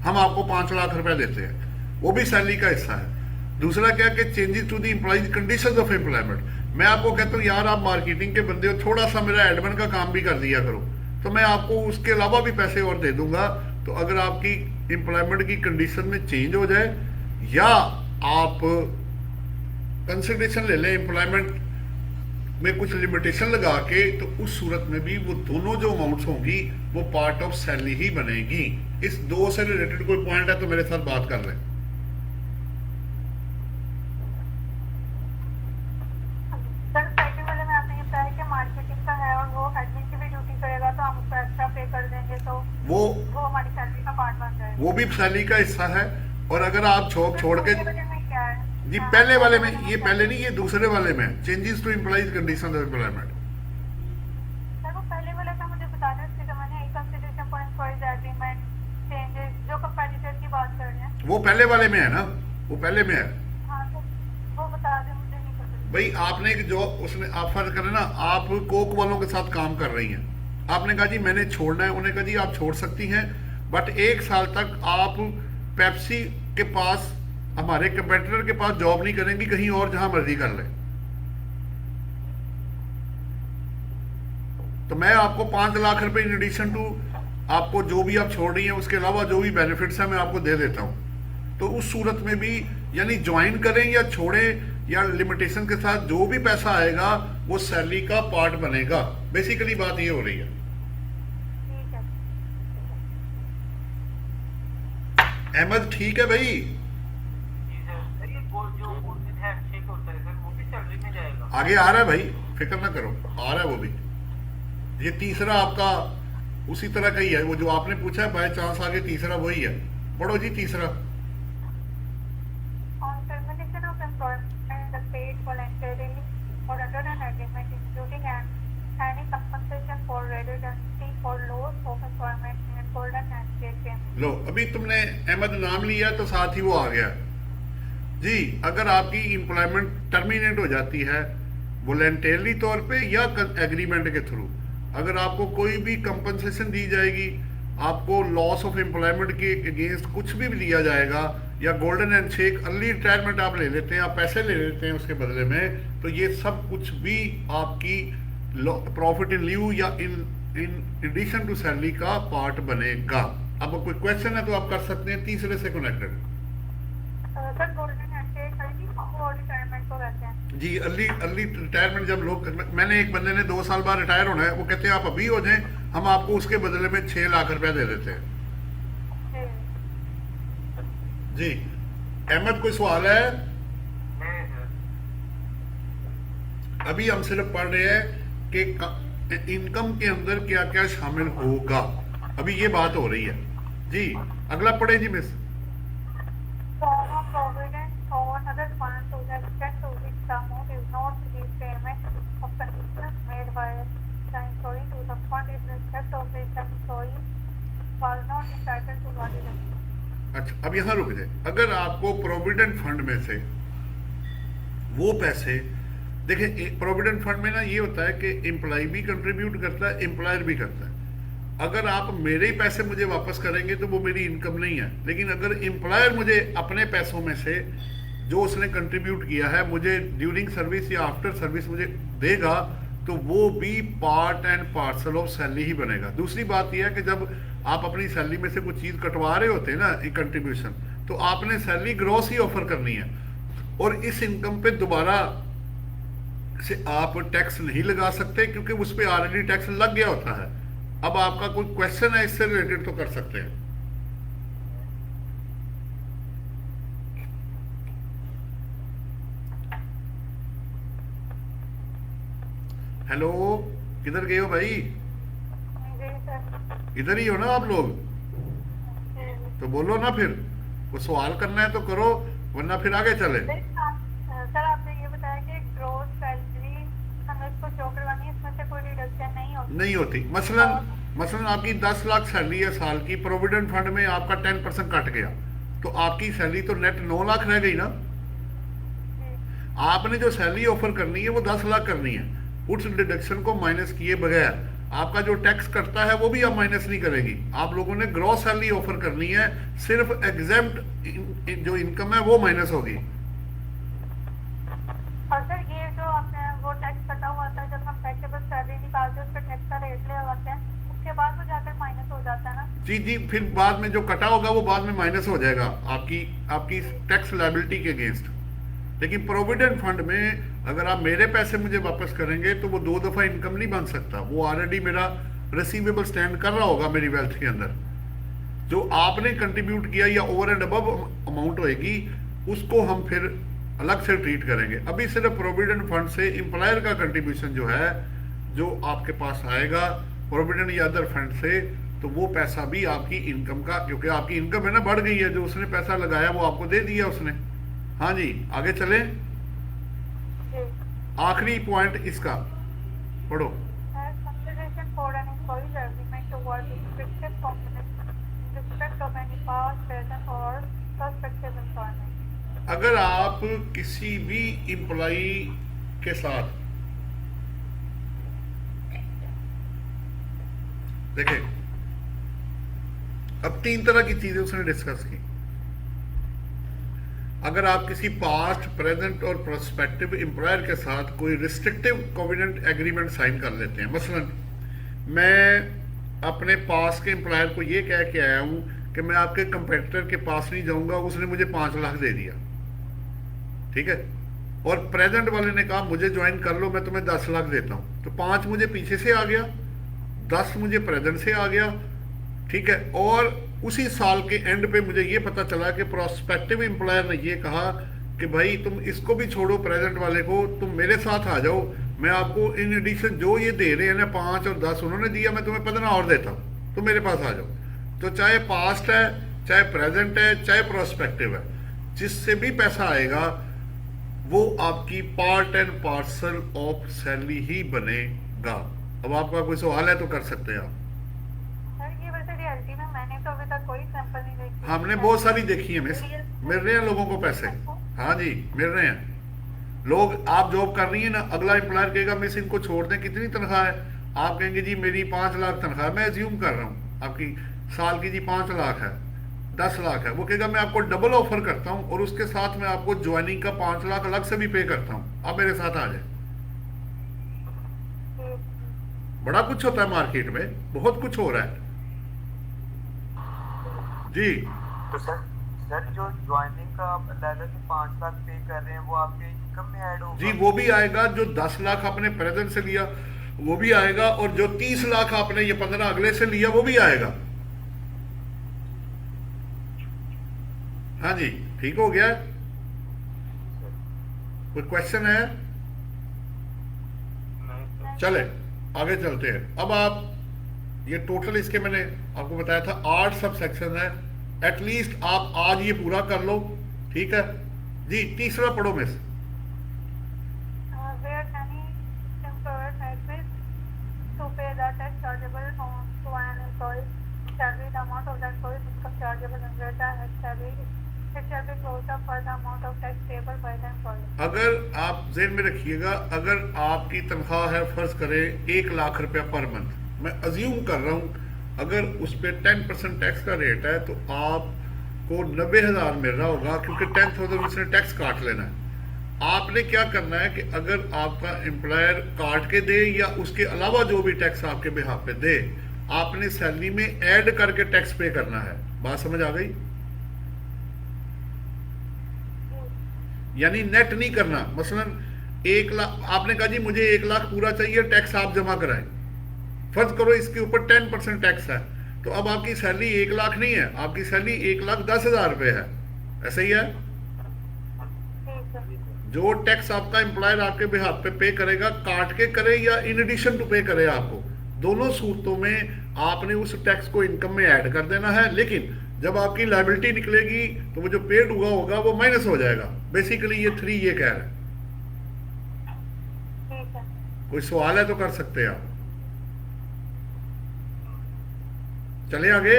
हम आपको 5 लाख रुपए देते हैं, वो भी सैलरी का हिस्सा है। दूसरा क्या कि changes to the employee's conditions of employment. मैं आपको कहता हूँ यार आप मार्केटिंग के बंदे हो, थोड़ा सा मेरा एडमिन का काम भी कर दिया करो, तो मैं आपको उसके अलावा भी पैसे और दे दूंगा। तो अगर आपकी एम्प्लॉयमेंट की कंडीशन में चेंज हो जाए या आप कंसिडरेशन ले लें एम्प्लॉयमेंट में कुछ लिमिटेशन लगा के, तो उस सूरत में भी वो दोनों जो अमाउंट्स होंगी वो पार्ट ऑफ सैलरी ही बनेगी। इस दो से रिलेटेड कोई पॉइंट है तो मेरे साथ बात कर लें। सर सेकंड वाले में आपने ये बताया कि मार्केटिंग का है और वो एडमिन की भी ड्यूटी करेगा तो हम उसको एक्स्ट्रा पे कर देंगे, तो वो हमारी सैलरी का पार्ट बन जाएगा। वो भी सैलरी का हिस्सा है। और अगर आप जॉब छोड़ के क्या है जी पहले वाले में, ये पहले नहीं, ये दूसरे वाले में changes to employees condition of employment. Sir वो पहले वाले का मुझे बता दें, इसकी मैंने एक कंसिडरेशन फॉर एम्प्लॉइज एग्रीमेंट वो पहले वाले में है ना, वो पहले में है हाँ तो वो बता दें, मुझे नहीं पता। भाई। आपने एक जॉब उसने ऑफर करे ना, आप कोक वालों के साथ काम कर रही हैं, आपने कहा जी मैंने छोड़ना है, उन्होंने कहा जी आप छोड़ सकती हैं, बट 1 साल तक आप पेप्सी के पास, हमारे कंपेटिटर के पास जॉब नहीं करेंगी, कहीं और जहां मर्जी कर ले। तो मैं आपको 5 लाख रुपए इन एडिशन टू आपको जो भी आप छोड़ रही हैं उसके अलावा जो भी बेनिफिट्स है मैं आपको दे देता हूं। तो उस सूरत में भी यानी ज्वाइन करें या छोड़ें या लिमिटेशन के साथ जो भी पैसा आएगा वो सैलरी का पार्ट बनेगा। बेसिकली बात ये हो रही है। ठीक है। अहमद ठीक है भाई? जी सर, ये वो जो गोल्डन हैंडशेक होता है सर, वो भी सैलरी में जाएगा? आगे आ रहा है भाई, फिक्र ना करो, आ रहा है वो भी। ये तीसरा आपका उसी तरह का ही है, वो जो आपने पूछा है बाय चांस आगे तीसरा वही है। पढ़ो जी तीसरा। On termination of employment, the paid voluntarily or under an agreement, including any compensation for redundancy or loss of employment and golden handshake payment. लो अभी तुमने अहमद नाम लिया तो साथ ही वो आ गया जी। अगर आपकी एम्प्लॉयमेंट टर्मिनेट हो जाती है वॉलंटरली तौर पे या एग्रीमेंट के थ्रू, अगर आपको कोई भी कंपनसेशन दी जाएगी, आपको लॉस ऑफ एम्प्लॉयमेंट के अगेंस्ट कुछ भी दिया जाएगा, या गोल्डन हैंडशेक, अर्ली रिटायरमेंट आप ले लेते हैं, आप पैसे ले लेते हैं उसके बदले में, तो ये सब कुछ भी आपकी प्रॉफिट इन ल्यू या इन एडिशन टू सैलरी का पार्ट बनेगा। अब कोई क्वेश्चन है तो आप कर सकते हैं तीसरे से कनेक्टेड। सर गोल्डन हैंडशेक है जी, वो रिटायरमेंट को कहते हैं जी। अर्ली रिटायरमेंट जब लोग, मैंने एक बंदे ने 2 साल बाद रिटायर होना है, वो कहते हैं आप अभी हो जाएं, हम आपको उसके बदले में 6 लाख रुपया दे देते हैं जी। अहमद कोई सवाल है? नहीं सर। अभी हम सिर्फ पढ़ रहे हैं कि इनकम के अंदर क्या क्या शामिल होगा, अभी ये बात हो रही है जी। अगला पढ़े जी miss. form of provident or other funds to the extent to which the amount is not repayment of conditions made by the employee to the fund in respect of which the employee was not entitled to body reduction. अच्छा अब यहाँ रुक जाए। अगर आपको प्रोविडेंट फंड में से वो पैसे, देखिए प्रोविडेंट फंड में ना ये होता है कि एम्प्लॉय भी कंट्रीब्यूट करता है, एम्प्लॉयर भी करता है। अगर आप मेरे ही पैसे मुझे वापस करेंगे तो वो मेरी इनकम नहीं है, लेकिन अगर एम्प्लॉयर मुझे अपने पैसों में से जो उसने कंट्रीब्यूट किया है मुझे ड्यूरिंग सर्विस या आफ्टर सर्विस मुझे देगा, तो वो भी part and parcel of salary ही बनेगा। दूसरी बात यह है कि जब आप अपनी सैलरी में से कुछ चीज़ कटवा रहे होते हैं ना, एक कंट्रीब्यूशन, तो आपने सैलरी ग्रॉस ही ऑफर करनी है, और इस इनकम पे दोबारा से आप टैक्स नहीं लगा सकते क्योंकि उस पर ऑलरेडी टैक्स लग गया होता है। अब आपका कोई क्वेश्चन है इससे रिलेटेड तो कर सकते हैं। हेलो, किधर गए हो भाई? जी सर। इधर ही हो ना आप लोग? तो बोलो ना, फिर वो सवाल करना है तो करो, वरना फिर आगे चले। सर आपने ये बताया कि ग्रोस सैलरी हमें इसको शो करवानी है, इसमें से कोई रिडक्शन नहीं होती। मसलन आपकी 10 लाख सैलरी है साल की, प्रोविडेंट फंड में आपका 10% कट गया, तो आपकी सैलरी तो नेट 9 लाख रह गई ना। आपने जो सैलरी ऑफर करनी है वो 10 लाख करनी है, उस डिडक्शन को माइनस किए बगैर। आपका जो टैक्स कटता है वो भी आप माइनस नहीं करेगी। आप लोगों ने ग्रॉस सैलरी ऑफर करनी है, सिर्फ एग्जेम्प्ट जो इनकम है वो माइनस होगी। और सर ये जो आपने वो टैक्स कटा हुआ था, जब हम टैक्सेबल सैलरी निकालते हैं उस पर टैक्स का रेट ले लगाते हैं, उसके बाद वो जाकर माइनस हो जाता है ना? जी, फिर बाद में जो कटा होगा वो बाद में माइनस हो जाएगा आपकी टैक्स लायबिलिटी के अगेंस्ट। लेकिन प्रोविडेंट फंड में अगर आप मेरे पैसे मुझे वापस करेंगे तो वो 2 दफा इनकम नहीं बन सकता, वो ऑलरेडी मेरा रिसीवेबल स्टैंड कर रहा होगा मेरी वेल्थ के अंदर। जो आपने कंट्रीब्यूट किया या ओवर एंड अबव अमाउंट होएगी उसको हम फिर अलग से ट्रीट करेंगे। अभी सिर्फ प्रोविडेंट फंड से एम्प्लॉयर का कंट्रीब्यूशन जो है, जो आपके पास आएगा प्रोविडेंट या अदर फंड से, तो वो पैसा भी आपकी इनकम का, क्योंकि आपकी इनकम है ना बढ़ गई है, जो उसने पैसा लगाया वो आपको दे दिया उसने। हाँ जी, आगे चलें। आखिरी पॉइंट इसका पढ़ो। Consideration for an employee's agreement towards restricted compensation in respect of any past, present or prospective अगर आप किसी भी एम्प्लॉय के साथ देखें, अब 3 तरह की चीजें उसने डिस्कस की। अगर आप किसी पास्ट, प्रेजेंट और प्रोस्पेक्टिव एम्प्लॉयर के साथ कोई रिस्ट्रिक्टिव कोवेनेंट एग्रीमेंट साइन कर लेते हैं, मसलन मैं अपने पास के एम्प्लॉयर को ये कह के आया हूं कि मैं आपके कंपेटिटर के पास नहीं जाऊंगा, उसने मुझे 5 लाख दे दिया, ठीक है, और प्रेजेंट वाले ने कहा मुझे ज्वाइन कर लो, मैं तुम्हें 10 लाख देता हूं, तो 5 मुझे पीछे से आ गया, 10 मुझे प्रेजेंट से आ गया, ठीक है। और उसी साल के एंड पे मुझे ये पता चला कि प्रोस्पेक्टिव एम्प्लॉयर ने ये कहा कि भाई तुम इसको भी छोड़ो, प्रेजेंट वाले को, तुम मेरे साथ आ जाओ, मैं आपको इन एडिशन जो ये दे रहे हैं ना 5 और 10 उन्होंने दिया, मैं तुम्हें 15 और देता हूँ, तुम मेरे पास आ जाओ। तो चाहे पास्ट है, चाहे प्रेजेंट है, चाहे प्रोस्पेक्टिव है, जिससे भी पैसा आएगा वो आपकी part and parcel of salary ही बनेगा। अब आपका कोई सवाल है तो कर सकते हैं आप। सर ये वैसे रियलिटी में मैंने तो अभी तक कोई सैंपल नहीं देखी। हमने बहुत सारी देखी है मिस, मिल रहे हैं लोगों को पैसे, हाँ जी मिल रहे हैं लोग। आप जॉब कर रही है ना, अगला एम्प्लॉयर कहेगा मिस इनको छोड़ दें, कितनी तनख्वाह है, आप कहेंगे जी मेरी 5 लाख तनख्वाह, मैं एज्यूम कर रहा हूँ आपकी साल की जी 5 लाख है, 10 लाख है, वो कहेगा मैं आपको डबल ऑफर करता हूँ और उसके साथ मैं आपको ज्वाइनिंग का 5 लाख अलग से भी पे करता हूँ, आप मेरे साथ आ जाए। बड़ा कुछ होता है मार्केट में, बहुत कुछ हो रहा है जी। तो सर जो ज्वाइनिंग का आप अलग से 5 लाख पे कर रहे हैं वो आपके इनकम में ऐड होगा? जी वो भी आएगा, जो 10 लाख आपने प्रेजेंट से लिया वो भी आएगा, और जो 30 लाख आपने ये 15 अगले से लिया वो भी आएगा। हाँ जी ठीक हो गया। कोई क्वेश्चन है? चले आगे चलते हैं। अब आप ये टोटल इसके मैंने आपको बताया था 8 सब सेक्शन है, एटलीस्ट आप आज ये पूरा कर लो, ठीक है जी। तीसरा पढ़ो miss. Where any employer agrees to pay the tax chargeable to an employee shall be the amount of the employee's income chargeable under the salary. It shall be closed up for the amount of tax payable by the employee. अगर आप ज़हन में रखिएगा, अगर आपकी तनख्वाह है फर्ज करें 1 लाख रुपया पर मंथ, मैं अज्यूम कर रहा हूँ, अगर उस पर 10% टैक्स का रेट है तो आपको 90,000 मिल रहा होगा, क्योंकि 10,000 उसने टैक्स काट लेना है। आपने क्या करना है कि अगर आपका एम्प्लॉयर काट के दे या उसके अलावा जो भी टैक्स आपके बिहाफ पे दे, आपने सैलरी में ऐड करके टैक्स पे करना है। बात समझ आ गई? यानी नेट नहीं करना। मसलन 1 लाख आपने कहा जी मुझे 1 लाख पूरा चाहिए, टैक्स आप जमा कराएं, फर्ज करो इसके ऊपर 10% टैक्स है, तो अब आपकी सैलरी 1 लाख नहीं है, आपकी सैलरी 1,10,000 रुपए है, ऐसा ही है। जो टैक्स आपका एम्प्लॉयर आपके बिहाफ पे करेगा, काट के करे या इन एडिशन टू पे करे, आपको दोनों सूरतों में आपने उस टैक्स को इनकम में ऐड कर देना है। लेकिन जब आपकी लायबिलिटी निकलेगी तो वो जो पेड हुआ होगा वो माइनस हो जाएगा। बेसिकली ये 3 ये कह रहे हैं। कोई सवाल है तो कर सकते हैं आप। चले आगे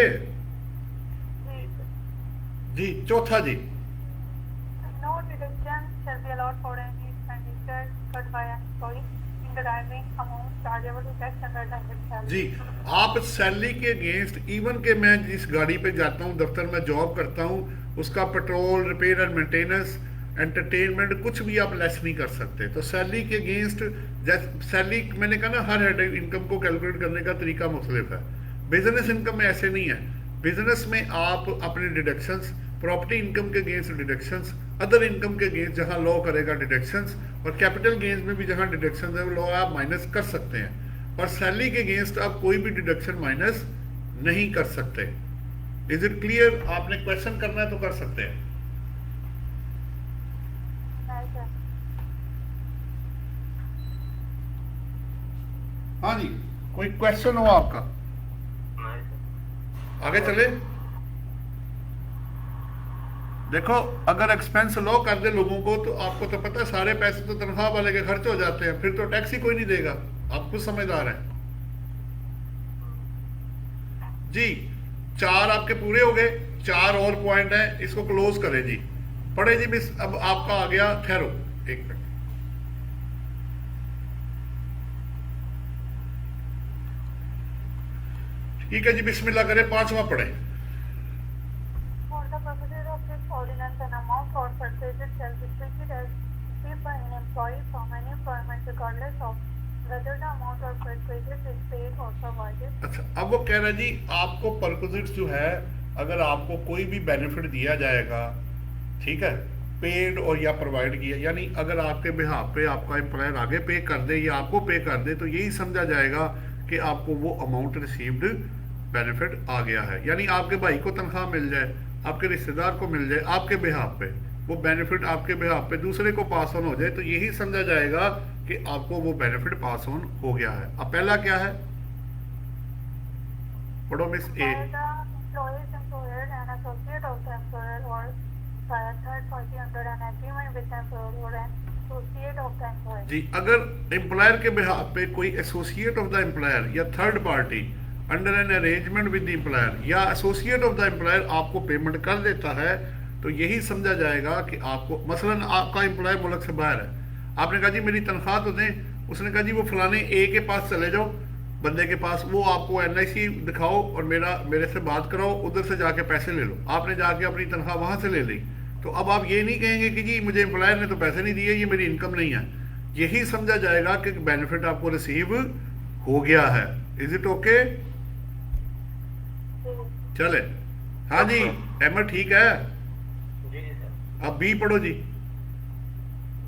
जी। चौथा जी, No deduction shall be allowed for any expenditure incurred by an employee in deriving amount chargeable to tax under the salary. जी आप सैलरी के अगेंस्ट, इवन के मैं जिस गाड़ी पे जाता हूँ, दफ्तर में जॉब करता हूँ, उसका petrol, repair and maintenance, entertainment कुछ भी आप लेस नहीं कर सकते। तो सैलरी के अगेंस्ट, सैलरी मैंने कहा ना, हर हेड इनकम को कैलकुलेट करने का तरीका मुख्तलिफ है। बिजनेस इनकम में ऐसे नहीं है। बिजनेस में आप अपने डिडक्शंस, प्रॉपर्टी इनकम के अगेंस्ट डिडक्शंस, अदर इनकम के अगेंस्ट जहां लॉ करेगा डिडक्शंस, और कैपिटल गेन्स में भी जहां डिडक्शंस है वो लॉ आप माइनस कर सकते हैं। और सैलरी के अगेंस्ट आप कोई भी डिडक्शन माइनस नहीं कर सकते। Is it clear? आपने क्वेश्चन करना है तो कर सकते हैं। हाँ जी, कोई क्वेश्चन हो आपका? आगे चले। देखो अगर एक्सपेंस लो कर दे लोगों को, तो आपको तो पता है सारे पैसे तो तनख्वाह वाले के खर्च हो जाते हैं, फिर तो टैक्स ही कोई नहीं देगा। आप कुछ समझदार हैं जी। 4 आपके पूरे हो गए, 4 और पॉइंट है, इसको क्लोज करें जी। पढ़े जी मिस, अब आपका आ गया, ठहरो एक मिनट। ठीक है जी, बिस्मिल्लाह करें, पांचवा पढ़े। For the purposes of this ordinance, an amount for purchases shall be treated as received by an employee from any employment regardless of whether the amount of purchases is paid or provided. अच्छा, अब वो कह रहा है जी आपको परक्विजिट्स जो है, अगर आपको कोई भी बेनिफिट दिया जाएगा, ठीक है, पेड और या प्रोवाइड किया, यानी अगर आपके बिहाफ पे आपका एम्प्लॉयर आगे पे कर दे या आपको पे कर दे, तो यही समझा जाएगा कि आपको वो अमाउंट रिसीव्ड बेनिफिट आ गया है। यानी आपके भाई को तनख्वाह मिल जाए, आपके रिश्तेदार को मिल जाए, आपके बिहाफ पे वो बेनिफिट आपके बिहाफ पे दूसरे को पास ऑन हो जाए, तो यही समझा जाएगा कि आपको वो बेनिफिट पास ऑन हो गया है। अब पहला क्या है, पढ़ो miss A. By the employee's employer, an associate of the employer, or by a third party under an agreement with the employer or an associate of the employer. जी, अगर एम्प्लॉयर के बिहाफ पे कोई एसोसिएट ऑफ द एम्प्लॉयर या third party under an arrangement with the employer या एसोसिएट ऑफ द एम्प्लॉयर आपको पेमेंट कर देता है, तो यही समझा जाएगा कि आपको, मसलन आपका एम्प्लॉयर मुल्क से बाहर है, आपने कहा जी मेरी तनख्वाह तो दें, उसने कहा जी वो फलाने ए के पास चले जाओ, बंदे के पास, वो आपको NIC दिखाओ और मेरे से बात कराओ, उधर से जाके पैसे ले लो। आपने जाके अपनी तनख्वाह वहां से ले ली, तो अब आप ये नहीं कहेंगे कि जी मुझे एम्प्लॉयर ने तो पैसे नहीं दिए, ये मेरी इनकम नहीं है। यही समझा जाएगा कि बेनिफिट आपको रिसीव हो गया है। Is it okay? चले, हाँ जी अहमद, ठीक है। जी सर। अब बी पढ़ो जी।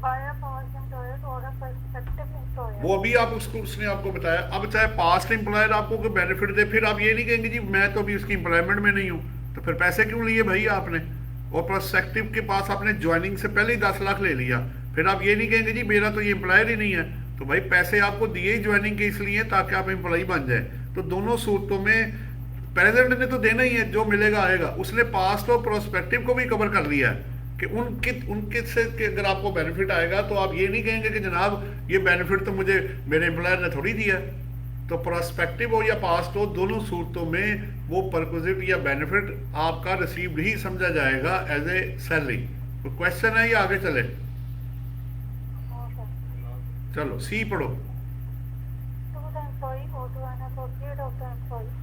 By a past employer or a prospective employer. वो अभी आप उसने आपको बताया। अब चाहे पास्ट एम्प्लॉयर आपको कोई बेनिफिट दे, फिर आप ये नहीं कहेंगे जी मैं तो अभी उसकी एम्प्लॉयमेंट में नहीं हूँ, तो फिर पैसे क्यों लिए भाई आपने? और प्रोस्पेक्टिव के पास आपने ज्वाइनिंग से पहले ही 10 लाख ले लिया, फिर आप ये नहीं कहेंगे जी मेरा तो ये एम्प्लॉयर ही नहीं है, तो भाई पैसे आपको दिए ही ज्वाइनिंग के इसलिए ताकि आप एम्प्लॉय बन जाए। तो दोनों सूरतों में प्रेजेंट ने तो देना ही है, जो मिलेगा आएगा। उसने पास्ट और प्रोस्पेक्टिव को भी कवर कर लिया है कि उनके से कि अगर आपको बेनिफिट आएगा तो आप ये नहीं कहेंगे कि जनाब ये बेनिफिट तो मुझे मेरे एम्प्लॉयर ने थोड़ी दिया। तो प्रोस्पेक्टिव हो या पास्ट हो, दोनों सूरतों में वो परक्विजिट या बेनिफिट आपका रिसीव्ड ही समझा जाएगा एज ए सैलरी। तो क्वेश्चन है, ये आगे चले, No, sir. चलो सी पढ़ो। To the employee or to an associate of the employee,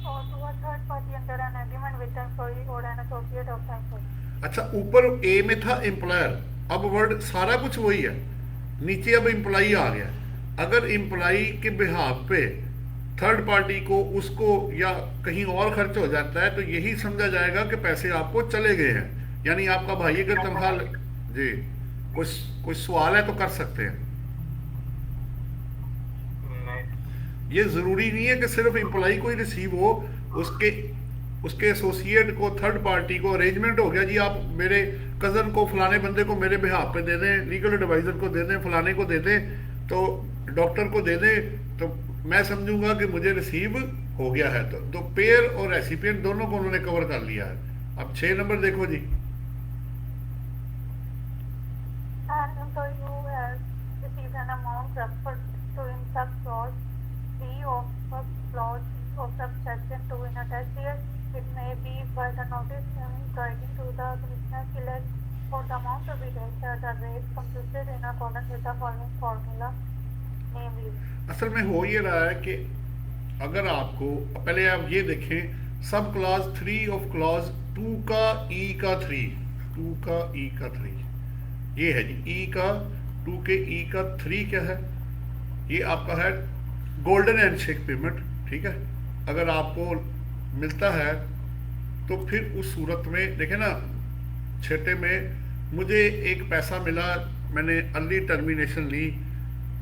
or to a third party under an agreement with the employee or an associate of the employee. अच्छा, ऊपर ए में था एम्प्लॉयर, अब वर्ड सारा कुछ वही है, नीचे अब एम्प्लॉई आ गया। अगर एम्प्लॉई के बिहाफ पे थर्ड पार्टी को उसको या कहीं और खर्च हो जाता है, तो यही समझा जाएगा कि पैसे आपको चले गए हैं। यानी आपका भाई अगर तनख्वाह जी, कुछ सवाल है तो कर सकते हैं। नहीं। ये जरूरी नहीं है कि सिर्फ एम्प्लॉई को ही रिसीव हो, उसके एसोसिएट को, थर्ड पार्टी को अरेंजमेंट हो गया जी आप मेरे कजन को, फलाने बंदे को मेरे बिहाफ पे दे दें, लीगल एडवाइजर को दे दें, फलाने को दे दें, तो डॉक्टर को दे दें, तो मैं समझूंगा कि मुझे रिसीव हो गया है। तो पेयर और रेसिपिएंट दोनों को उन्होंने कवर कर लिया है। अब 6 नंबर देखो जी। An employee who has received an amount referred to in sub-clause 3 of sub-clause of subsection 2 in a test year, it may be by the notice in writing to the commissioner elect for the amount to be raised at a rate computed in accordance with the following formula, namely. असल में हो ये रहा है कि अगर आपको पहले आप ये देखें, सब क्लॉज 3 ऑफ क्लॉज 2 का ई का 3 ये है जी, ई का 2 के ई का 3 क्या है, ये आपका है गोल्डन हैंडशेक पेमेंट। ठीक है, अगर आपको मिलता है तो फिर उस सूरत में देखें ना, छठे में मुझे एक पैसा मिला, मैंने अर्ली टर्मिनेशन ली,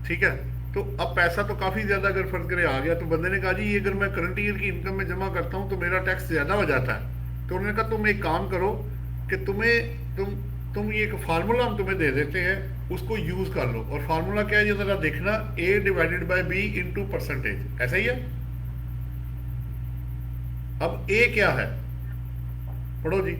ठीक है, तो अब पैसा तो काफ़ी ज़्यादा अगर फर्ज करे आ गया, तो बंदे ने कहा जी ये अगर मैं करंट ईयर की इनकम में जमा करता हूँ तो मेरा टैक्स ज़्यादा हो जाता है। तो उन्होंने कहा तुम एक काम करो कि तुम ये एक फार्मूला हम तुम्हें दे देते हैं, उसको यूज़ कर लो। और फार्मूला क्या है ये ज़रा देखना, A divided by B into percentage, ऐसा ही है। अब A क्या है, पढ़ो जी।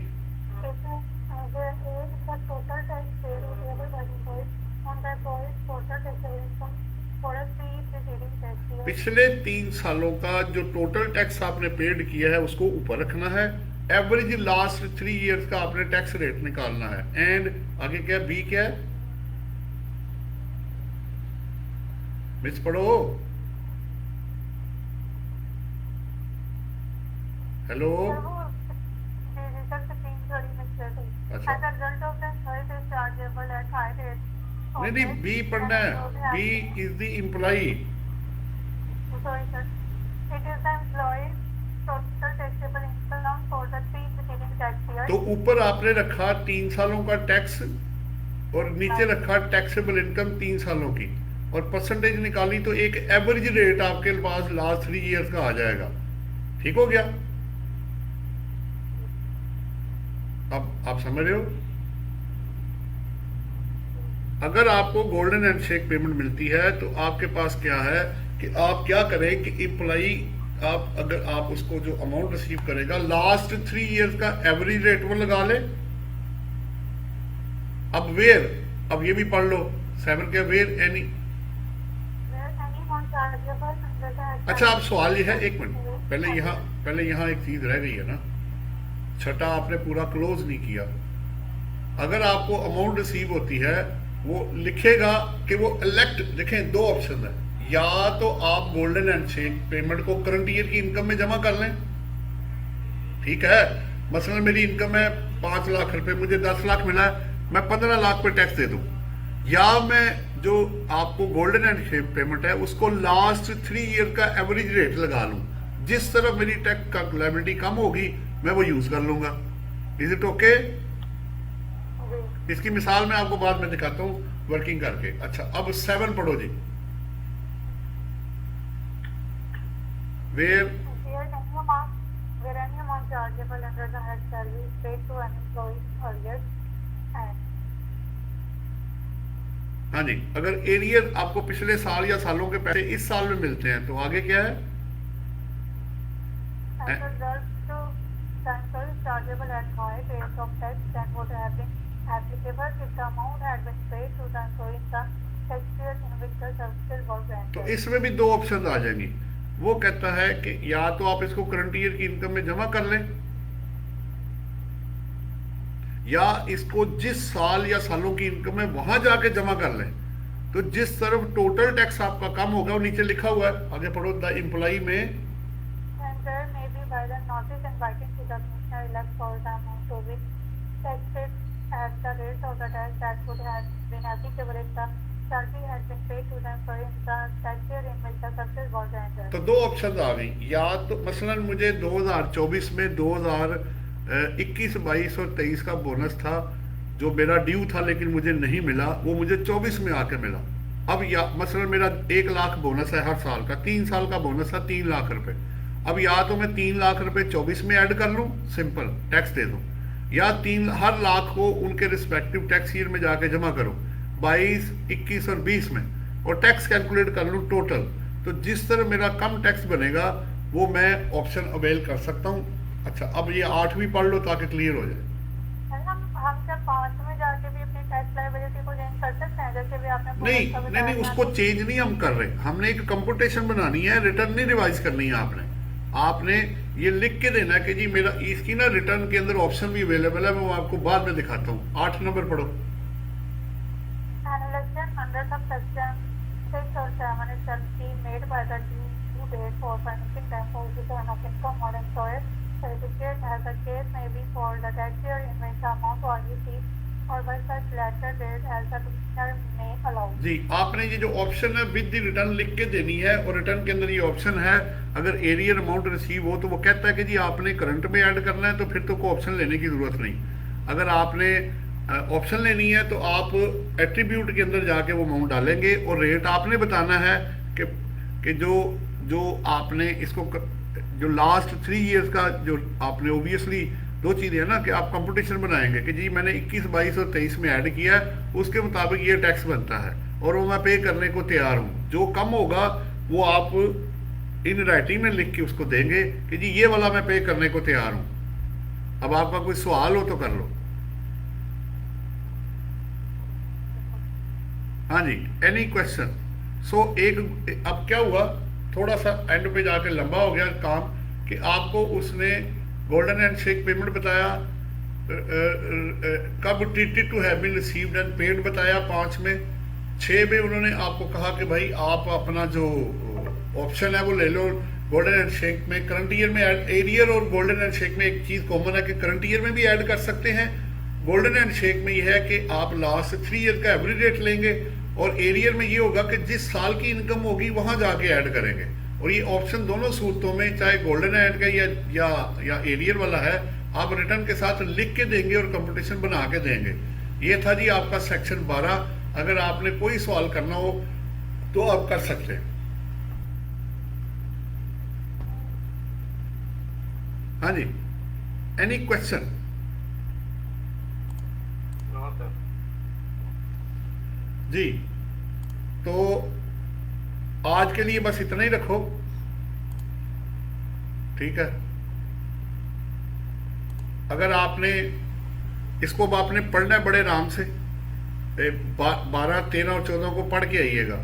Total tax paid payable by the employee on the employee's total taxable income for a 3 preceding tax year. पिछले 3 सालों का जो टोटल टैक्स आपने पेड किया है उसको ऊपर रखना है, एवरेज लास्ट 3 इयर्स का आपने टैक्स रेट निकालना है। एंड आगे क्या, बी क्या है, मिस पढ़ो, हेलो। Sir, वो the result being very mixed. अच्छा। As a result of the choice is chargeable at high rate. नहीं नहीं, बी पढ़ना है, B is the employee. Sorry, sir. It is the employee's total taxable income for the 3 preceding tax years. तो ऊपर आपने रखा 3 सालों का टैक्स और नीचे रखा टैक्सेबल इनकम 3 सालों की, और परसेंटेज निकाली तो एक एवरेज रेट आपके पास लास्ट 3 इयर्स का आ जाएगा। ठीक हो गया? अब आप समझ रहे हो? अगर आपको गोल्डन हैंडशेक पेमेंट मिलती है तो आपके पास क्या है कि आप क्या करें कि एम्प्लॉई, आप अगर आप उसको जो अमाउंट रिसीव करेगा लास्ट 3 इयर्स का एवरेज रेट वो लगा ले। अब वेयर, अब ये भी पढ़ लो 7 के where any. Where any amount chargeable under the अच्छा, अब सवाल ये है, एक मिनट, पहले यहाँ एक चीज रह गई है ना, छठा आपने पूरा क्लोज नहीं किया। अगर आपको अमाउंट रिसीव होती है वो लिखेगा कि वो इलेक्ट, देखें 2 ऑप्शन है, या तो आप गोल्डन हैंडशेक पेमेंट को करंट ईयर की इनकम में जमा कर लें, ठीक है। मसलन मेरी इनकम है 5 लाख रुपए, मुझे 10 लाख मिला है, मैं 15 लाख पे टैक्स दे दूं, या मैं जो आपको गोल्डन हैंडशेक पेमेंट है उसको लास्ट 3 ईयर का एवरेज रेट लगा लूं, जिस तरफ मेरी टैक्स का लायबिलिटी कम होगी मैं वो यूज कर लूंगा। Is it okay? इसकी मिसाल मैं आपको बाद में दिखाता हूं वर्किंग करके। अच्छा, अब 7 पढ़ो जी। Where where any amount chargeable under the head service paid to an employee earlier and हाँ जी, अगर एरियर आपको पिछले साल या सालों के पैसे इस साल में मिलते हैं तो आगे क्या है? as a result to transfer is chargeable at higher rates of tax than would have been applicable if the amount had been paid to the employee in the tax year in which the services were तो granted. इसमें भी 2 ऑप्शन आ जाएंगी। वो कहता है कि या तो आप इसको करंट ईयर की इनकम में जमा कर लें, या इसको जिस साल या सालों की इनकम है वहां जाके जमा कर लें। तो जिस तरफ टोटल टैक्स आपका कम होगा वो नीचे लिखा हुआ है, आगे पढ़ो, द एम्प्लॉई में And there may be by the notice inviting to the commissioner elect for the amount to be taxed at the rate of the tax that would have been applicable if the salary had been paid to the employee in the tax year in which the services was rendered. तो 2 ऑप्शन आ गई। या तो मसलन मुझे 2024 में 2021, 22 और 23 का बोनस था जो मेरा ड्यू था लेकिन मुझे नहीं मिला, वो मुझे 24 में आके मिला। अब या मसलन मेरा 1 लाख बोनस है हर साल का, 3 साल का बोनस था 3 लाख रुपए। अब या तो मैं 3 लाख रुपए 24 में ऐड कर लूं, सिंपल टैक्स दे दूं, या 3 हर लाख को उनके रिस्पेक्टिव टैक्स ईयर में जाके जमा करूं 22, 21 और 20 में, और टैक्स कैलकुलेट कर लूं टोटल। तो जिस तरह मेरा कम टैक्स बनेगा वो मैं ऑप्शन अवेल कर सकता हूं। अच्छा, अब ये 8 भी पढ़ लो ताकि क्लियर हो जाए। हम जब 5 में जाके भी अपनी टैक्स लायबिलिटी को चेंज कर सकते हैं, जैसे भी आपने नहीं, उसको चेंज नहीं हम कर रहे, हमने एक कंप्यूटेशन बनानी है, रिटर्न नहीं रिवाइज करनी है। आपने ये लिख के देना है कि जी मेरा इसकी ना रिटर्न के अंदर ऑप्शन भी अवेलेबल है, मैं आपको बाद में दिखाता हूँ। 8 नंबर पढ़ो। Analysis under subsection 6 or 7 is shall be made by the due date for permitting them for return of income or employer certificate as the case may be for the tax year in which the amount was received or by such later date as the commissioner may allow. जी, आपने ये जो ऑप्शन है विद द रिटर्न लिख के देनी है, और रिटर्न के अंदर ये ऑप्शन है अगर एरियर अमाउंट रिसीव हो तो वो कहता है कि जी आपने करंट में ऐड करना है, तो फिर तो कोई ऑप्शन लेने की जरूरत नहीं। अगर आपने ऑप्शन लेनी है तो आप एट्रीब्यूट के अंदर जाके वो अमाउंट डालेंगे, और रेट आपने बताना है कि जो आपने इसको जो लास्ट 3 इयर्स का जो आपने ओबियसली 2 चीज़ें है ना कि आप कंपटीशन बनाएंगे कि जी मैंने 21, 22 और 23 में ऐड किया है, उसके मुताबिक ये टैक्स बनता है और वो मैं पे करने को तैयार हूँ। जो कम होगा वो आप इन राइटिंग में लिख के उसको देंगे कि जी ये वाला मैं पे करने को तैयार हूँ। अब आपका कोई सवाल हो तो कर लो। हाँ जी, एनी क्वेश्चन? सो अब क्या हुआ, थोड़ा सा एंड पे जाके लंबा हो गया काम कि आपको उसने गोल्डन हैंड शेक पेमेंट बताया, कब treated to have been received and paid बताया 5 में। 6 में उन्होंने आपको कहा कि भाई आप अपना जो ऑप्शन है वो ले लो गोल्डन हैंड शेक में। करंट ईयर में एरियर और गोल्डन हैंड शेक में एक चीज कॉमन है कि करंट ईयर में भी ऐड कर सकते हैं। गोल्डन हैंड शेक में यह है कि आप लास्ट 3 ईयर का एवरेज रेट लेंगे, और एरियर में ये होगा कि जिस साल की इनकम होगी वहां जाके ऐड करेंगे। और ये ऑप्शन दोनों सूरतों में, चाहे गोल्डन हैंड का या एरियर वाला है, आप रिटर्न के साथ लिख के देंगे और कंपटीशन बना के देंगे। ये था जी आपका सेक्शन 12। अगर आपने कोई सवाल करना हो तो आप कर सकते हैं। हाँ जी, एनी क्वेश्चन? No sir. जी, तो आज के लिए बस इतना ही रखो, ठीक है। अगर आपने इसको आपने पढ़ना है बड़े आराम से, 12, 13 और 14 को पढ़ के आइएगा।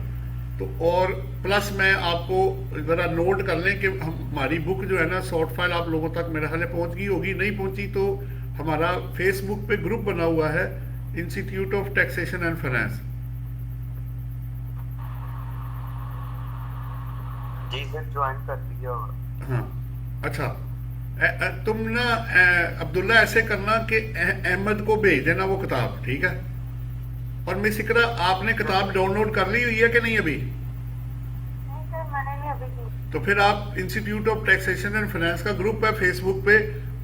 तो और प्लस मैं आपको ज़रा नोट कर लें कि हमारी बुक जो है ना, शॉर्ट फाइल आप लोगों तक मेरे ख्याल पहुंच गई होगी। नहीं पहुंची तो हमारा फेसबुक पे ग्रुप बना हुआ है, institute of taxation and finance. जी सर, ज्वाइन कर लिया होगा। हाँ, अच्छा। तुम ना अब्दुल्ला ऐसे करना कि अहमद को भेज देना वो किताब, ठीक है। और मिस इकरा, आपने किताब डाउनलोड कर ली हुई है कि नहीं अभी? नहीं सर, मैंने नहीं अभी की। तो फिर आप institute of taxation and finance का ग्रुप है फेसबुक पे,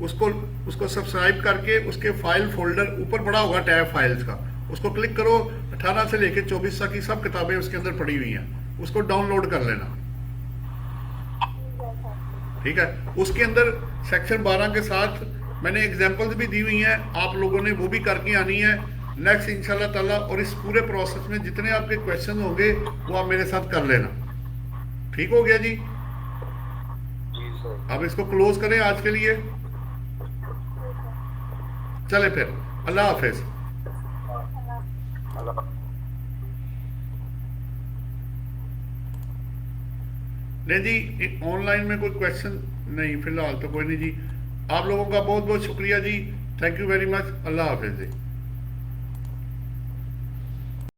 उसको सब्सक्राइब करके उसके फाइल फोल्डर ऊपर पड़ा होगा टैब फाइल्स का, उसको क्लिक करो। 18 से लेकर 24 तक की सब किताबें उसके अंदर पड़ी हुई हैं, उसको डाउनलोड कर लेना, ठीक है। उसके अंदर सेक्शन 12 के साथ मैंने एग्जांपल्स भी दी हुई हैं, आप लोगों ने वो भी करके आनी है नेक्स्ट इंशाल्लाह ताला। और इस पूरे प्रोसेस में जितने आपके क्वेश्चन होंगे वो आप मेरे साथ कर लेना, ठीक हो गया जी? जी सर। अब इसको क्लोज करें आज के लिए, चले फिर, अल्लाह हाफिज। अल्लाह। नहीं जी, ऑनलाइन में कोई क्वेश्चन नहीं फिलहाल तो कोई नहीं जी। आप लोगों का बहुत बहुत शुक्रिया जी, थैंक यू वेरी मच, अल्लाह हाफिज जी।